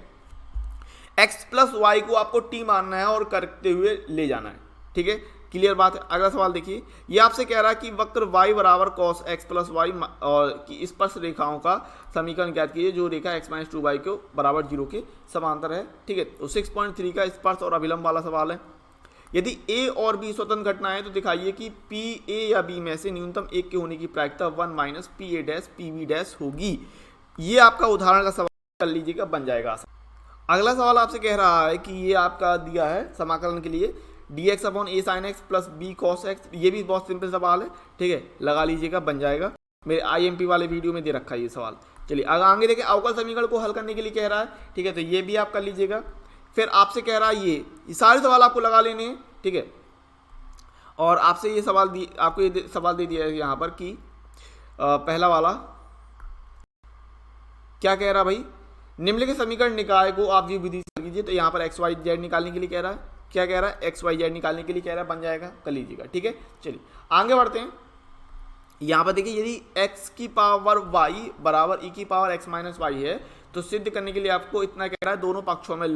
x + y को आपको t मानना है और करते हुए ले जाना है, ठीक है, क्लियर बात है। अगला सवाल देखिए, ये आपसे कह रहा है कि वक्र y बराबर cos x + y और की स्पर्श रेखाओं का समीकरण ज्ञात कीजिए जो रेखा x - 2y को बराबर 0 के समांतर है, ठीक है। तो 6.3 का स्पर्श और अभिलंब वाला सवाल है। यदि a और b स्वतंत्र घटना है तो दिखाइए कि p a या b में से न्यूनतम एक के होने की प्रायिकता 1 - pa' pb' होगी। ये आपका उदाहरण का सवाल कर लीजिएगा, बन जाएगा आसान। अगला सवाल आपसे कह रहा है कि ये आपका दिया है समाकलन के लिए dx/a sin x + b cos x, ये भी बहुत सिंपल सवाल है, ठीक है, लगा लीजिएगा, बन जाएगा। मेरे IMP वाले वीडियो में दे रखा है ये सवाल। चलिए आगे देखिए, अवकल समीकरण को हल करने के लिए कह रहा है, ठीक है, तो ये भी आप कर लीजिएगा। फिर आपसे कह रहा है ये सारे सवाल आपको लगा लेने हैं, ठीक है। और आपसे ये सवाल आपको ये सवाल दे दिया है यहाँ पर कि पहला वाला क्या कह रहा है भाई, निम्नलिखित समीकरण निकाय को आप विधि से कीजिए। तो यहाँ पर x y z निकालने के लिए कह रहा है, क्या कह रहा है, x y z निकालने के लिए कह रहा है, बन जाएगा, कर लीजिएगा, ठीक है। चलिए आगे बढ़ते हैं। यहाँ पर देखिए, यदि x की पावर y बराबर e की पावर x - y है तो सिद्ध करने के लिए आपको इतना कह रहा है, दोनों पक्षों में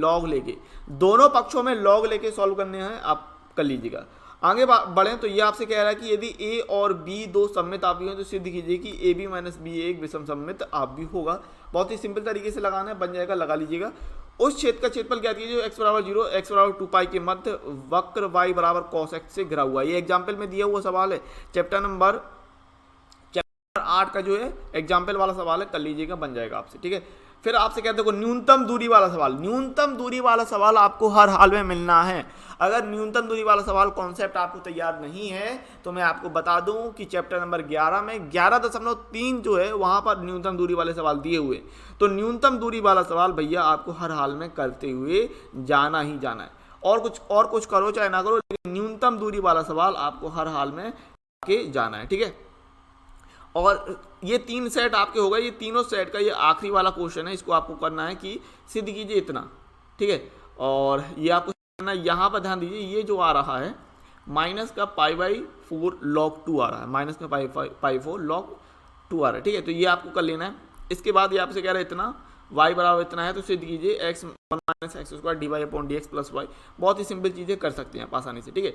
लॉग लेके सॉल्व करने हैं, आप कर लीजिएगा। आगे बढ़ें तो ये आपसे कह रहा है कि यदि a और b दो सममित आपी हैं तो सिद्ध कीजिए कि ab - b एक विषम सममित आपी होगा। बहुत ही सिंपल तरीके से लगाना है, बन जाएगा, लगा लीजिएगा। उस क्षेत्र का क्षेत्रफल क्या कीजिए जो x = 0 x = 2π के मध्य वक्र y बराबर cos x से घिरा हुआ है। ये एग्जाम्पल में दिया हुआ सवाल है, चैप्टर नंबर 8 का जो है एग्जाम्पल वाला सवाल है, कर लीजिएगा, बन जाएगा आपसे, ठीक है। फिर आपसे कहते हैं न्यूनतम दूरी वाला सवाल, न्यूनतम दूरी वाला सवाल आपको हर हाल में मिलना है। अगर न्यूनतम दूरी वाला सवाल कॉन्सेप्ट आपको तैयार नहीं है तो मैं आपको बता दूं कि चैप्टर नंबर 11 में 11.3 जो है वहां पर न्यूनतम दूरी वाले सवाल दिए हुए। तो न्यूनतम दूरी वाला सवाल भैया आपको हर हाल में करते हुए जाना ही जाना है, और कुछ करो चाहे ना करो, लेकिन न्यूनतम दूरी वाला सवाल आपको हर हाल में के जाना है, ठीक है। और ये 3 सेट आपके हो गए, ये तीनों सेट का ये आखिरी वाला क्वेश्चन है, इसको आपको करना है कि सिद्ध कीजिए इतना, ठीक है। और ये आपको करना, यहाँ पर ध्यान दीजिए, ये जो आ रहा है -π/4 log 2 आ रहा है, -π/4 log 2 आ रहा है, ठीक है। तो ये आपको कर लेना है। इसके बाद ये आपसे कह रहा है इतना y बराबर इतना है तो सिद्ध कीजिए x - x² dy/dx + y। बहुत ही सिंपल चीज़ें कर सकते हैं आप आसानी से, ठीक है।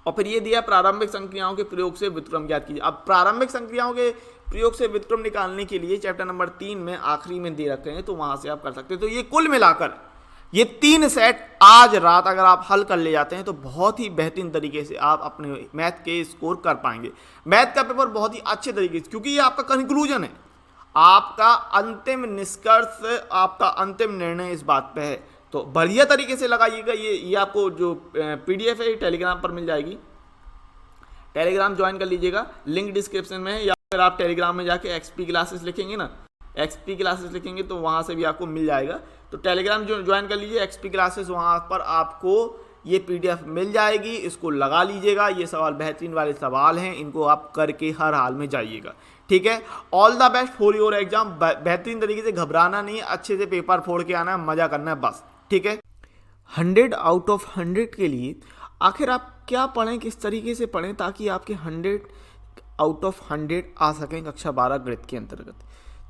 और फिर ये दिया प्रारंभिक संक्रियाओं के प्रयोग से व्युत्क्रम ज्ञात कीजिए। अब प्रारंभिक संक्रियाओं के प्रयोग से व्युत्क्रम निकालने के लिए चैप्टर नंबर 3 में आखिरी में दे रखे हैं, तो वहां से आप कर सकते हैं। तो ये कुल मिलाकर ये 3 सेट आज रात अगर आप हल कर ले जाते हैं तो बहुत ही बेहतरीन तरीके से आप अपने मैथ के स्कोर कर पाएंगे। मैथ का पेपर बहुत ही अच्छे तरीके से, क्योंकि ये आपका कंक्लूजन है, आपका अंतिम निष्कर्ष, आपका अंतिम निर्णय इस बात पे है। तो बढ़िया तरीके से लगाइएगा। ये आपको जो PDF है टेलीग्राम पर मिल जाएगी, टेलीग्राम ज्वाइन कर लीजिएगा, लिंक डिस्क्रिप्शन में है, या फिर आप टेलीग्राम में जाके XP क्लासेस लिखेंगे ना, XP क्लासेस लिखेंगे तो वहाँ से भी आपको मिल जाएगा। तो टेलीग्राम जो ज्वाइन कर लीजिए, XP क्लासेस, वहाँ पर आपको ये PDF मिल जाएगी, इसको लगा लीजिएगा। ये सवाल बेहतरीन वाले सवाल हैं, इनको आप करके हर हाल में जाइएगा, ठीक है। All the best for your exam. बेहतरीन तरीके से घबराना नहीं है, अच्छे से पेपर फोड़ के आना है, मजा करना है बस, ठीक है। 100 आउट ऑफ 100 के लिए आखिर आप क्या पढ़ें, किस तरीके से पढ़ें ताकि आपके 100 आउट ऑफ 100 आ सकें कक्षा 12 गणित के अंतर्गत।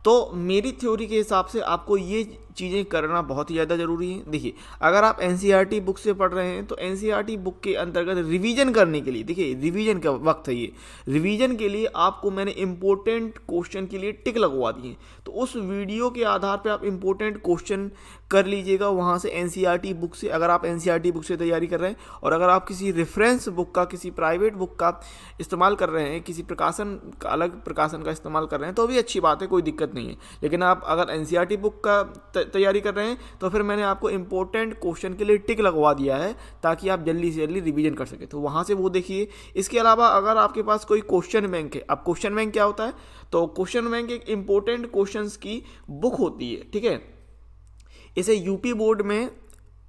तो मेरी थ्योरी के हिसाब से आपको ये चीज़ें करना बहुत ही ज़्यादा ज़रूरी है। देखिए, अगर आप एनसीईआरटी बुक से पढ़ रहे हैं तो एनसीईआरटी बुक के अंतर्गत रिवीजन करने के लिए, देखिए रिवीजन का वक्त है ये, रिवीजन के लिए आपको मैंने इंपॉर्टेंट क्वेश्चन के लिए टिक लगवा दिए। तो उस वीडियो के आधार पर आप इंपॉर्टेंट क्वेश्चन कर लीजिएगा वहाँ से एनसीईआरटी बुक से, अगर आप एनसीईआरटी बुक से तैयारी कर रहे हैं। और अगर आप किसी रेफरेंस बुक का, किसी प्राइवेट बुक का इस्तेमाल कर रहे हैं, किसी प्रकाशन का, अलग प्रकाशन का इस्तेमाल कर रहे हैं, तो भी अच्छी बात है, कोई दिक्कत नहीं है। लेकिन आप अगर एनसीईआरटी बुक का तैयारी कर रहे हैं तो फिर मैंने आपको इंपॉर्टेंट क्वेश्चन के लिए टिक लगवा दिया है ताकि आप जल्दी से जल्दी रिवीजन कर सकें, तो वहाँ से वो देखिए। इसके अलावा अगर आपके पास कोई क्वेश्चन बैंक है, अब क्वेश्चन बैंक क्या होता है, तो क्वेश्चन बैंक एक इंपॉर्टेंट क्वेश्चंस की बुक होती है, ठीक है। इसे यूपी बोर्ड में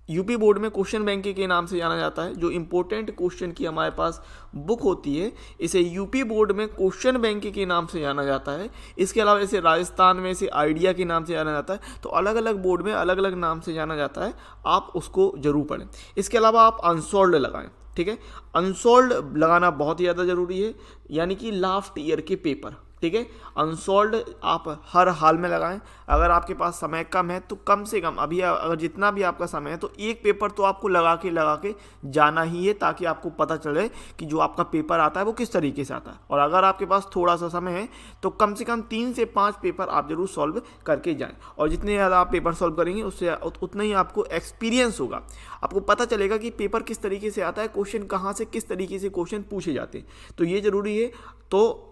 क्वेश्चन बैंक के नाम से जाना जाता है। जो इंपॉर्टेंट क्वेश्चन की हमारे पास बुक होती है, इसे यूपी बोर्ड में क्वेश्चन बैंक के नाम से जाना जाता है। इसके अलावा इसे राजस्थान में इसे आइडिया के नाम से जाना जाता है। तो अलग अलग बोर्ड में अलग अलग नाम से जाना जाता है, आप उसको जरूर पढ़ें। इसके अलावा आप अनसॉल्व्ड लगाएं, ठीक है। अनसॉल्व्ड लगाना बहुत ही ज़्यादा ज़रूरी है, यानी कि लास्ट ईयर के पेपर, ठीक है। अनसॉल्व्ड आप हर हाल में लगाएं। अगर आपके पास समय कम है तो कम से कम, अभी अगर जितना भी आपका समय है, तो एक पेपर तो आपको लगा के जाना ही है, ताकि आपको पता चले कि जो आपका पेपर आता है वो किस तरीके से आता है। और अगर आपके पास थोड़ा सा समय है तो कम से कम 3 से 5 पेपर आप जरूर सॉल्व करके जाएं। और जितने ज़्यादा आप पेपर सॉल्व करेंगे उससे उतना ही आपको एक्सपीरियंस होगा, आपको पता चलेगा कि पेपर किस तरीके से आता है, क्वेश्चन कहाँ से किस तरीके से क्वेश्चन पूछे जाते हैं। तो ये ज़रूरी है। तो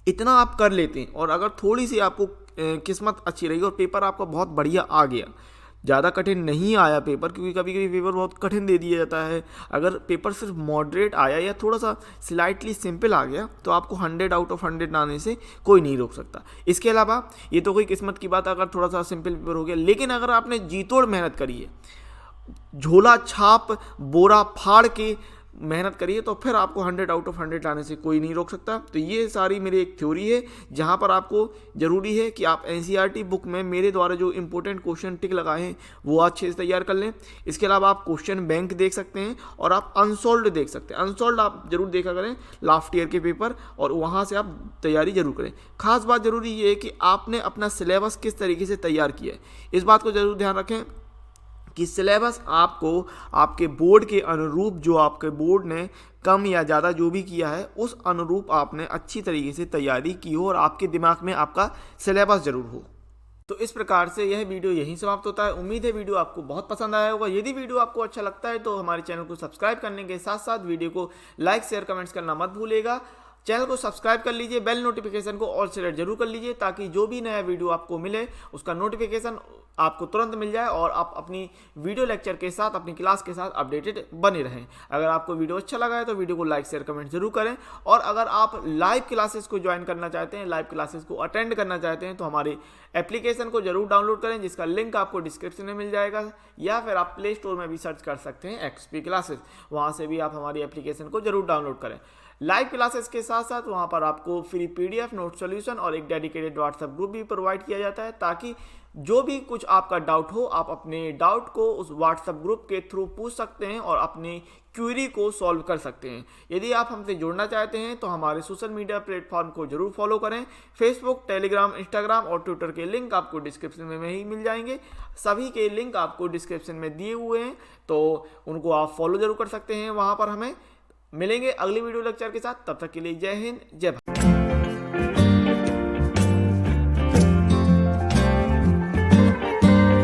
इतना आप कर लेते हैं, और अगर थोड़ी सी आपको किस्मत अच्छी रही और पेपर आपका बहुत बढ़िया आ गया, ज़्यादा कठिन नहीं आया पेपर, क्योंकि कभी कभी पेपर बहुत कठिन दे दिया जाता है, अगर पेपर सिर्फ मॉडरेट आया या थोड़ा सा स्लाइटली सिंपल आ गया तो आपको 100 आउट ऑफ 100 आने से कोई नहीं रोक सकता। इसके अलावा ये तो कोई किस्मत की बात, अगर थोड़ा सा सिंपल पेपर हो गया, लेकिन अगर आपने जी तोड़ मेहनत करी है, झोला छाप बोरा फाड़ के मेहनत करिए, तो फिर आपको 100 आउट ऑफ 100 लाने से कोई नहीं रोक सकता। तो ये सारी मेरी एक थ्योरी है, जहाँ पर आपको ज़रूरी है कि आप एनसीईआरटी बुक में मेरे द्वारा जो इंपॉर्टेंट क्वेश्चन टिक लगाए हैं वो अच्छे से तैयार कर लें। इसके अलावा आप क्वेश्चन बैंक देख सकते हैं, और आप अनसॉल्व्ड देख सकते हैं। अनसॉल्व्ड आप जरूर देखा करें लास्ट ईयर के पेपर, और वहाँ से आप तैयारी जरूर करें। खास बात जरूरी ये है कि आपने अपना सिलेबस किस तरीके से तैयार किया है, इस बात को जरूर ध्यान रखें कि सिलेबस आपको आपके बोर्ड के अनुरूप, जो आपके बोर्ड ने कम या ज़्यादा जो भी किया है उस अनुरूप आपने अच्छी तरीके से तैयारी की हो, और आपके दिमाग में आपका सिलेबस जरूर हो। तो इस प्रकार से यह वीडियो यहीं समाप्त होता है। उम्मीद है वीडियो आपको बहुत पसंद आया होगा। यदि वीडियो आपको अच्छा लगता है तो हमारे चैनल को सब्सक्राइब करने के साथ साथ वीडियो को लाइक शेयर कमेंट्स करना मत भूलिएगा। चैनल को सब्सक्राइब कर लीजिए, बेल नोटिफिकेशन को ऑल सेलेक्ट जरूर कर लीजिए, ताकि जो भी नया वीडियो आपको मिले उसका नोटिफिकेशन आपको तुरंत मिल जाए और आप अपनी वीडियो लेक्चर के साथ, अपनी क्लास के साथ अपडेटेड बने रहें। अगर आपको वीडियो अच्छा लगा है तो वीडियो को लाइक शेयर कमेंट जरूर करें। और अगर आप लाइव क्लासेस को ज्वाइन करना चाहते हैं, लाइव क्लासेस को अटेंड करना चाहते हैं, तो हमारे एप्लीकेशन को जरूर डाउनलोड करें, जिसका लिंक आपको डिस्क्रिप्शन में मिल जाएगा, या फिर आप प्ले स्टोर में भी सर्च कर सकते हैं एक्सपी क्लासेस, वहाँ से भी आप हमारी एप्लीकेशन को जरूर डाउनलोड करें। लाइव क्लासेस के साथ साथ वहाँ पर आपको फ्री पीडीएफ, नोट सॉल्यूशन और एक डेडिकेटेड व्हाट्सएप ग्रुप भी प्रोवाइड किया जाता है, ताकि जो भी कुछ आपका डाउट हो आप अपने डाउट को उस व्हाट्सएप ग्रुप के थ्रू पूछ सकते हैं और अपनी क्वेरी को सॉल्व कर सकते हैं। यदि आप हमसे जुड़ना चाहते हैं तो हमारे सोशल मीडिया प्लेटफॉर्म को जरूर फॉलो करें। फेसबुक, टेलीग्राम, इंस्टाग्राम और ट्विटर के लिंक आपको डिस्क्रिप्शन में ही मिल जाएंगे। सभी के लिंक आपको डिस्क्रिप्शन में दिए हुए हैं, तो उनको आप फॉलो जरूर कर सकते हैं। वहाँ पर हमें मिलेंगे अगली वीडियो लेक्चर के साथ। तब तक के लिए जय हिंद, जय भारत।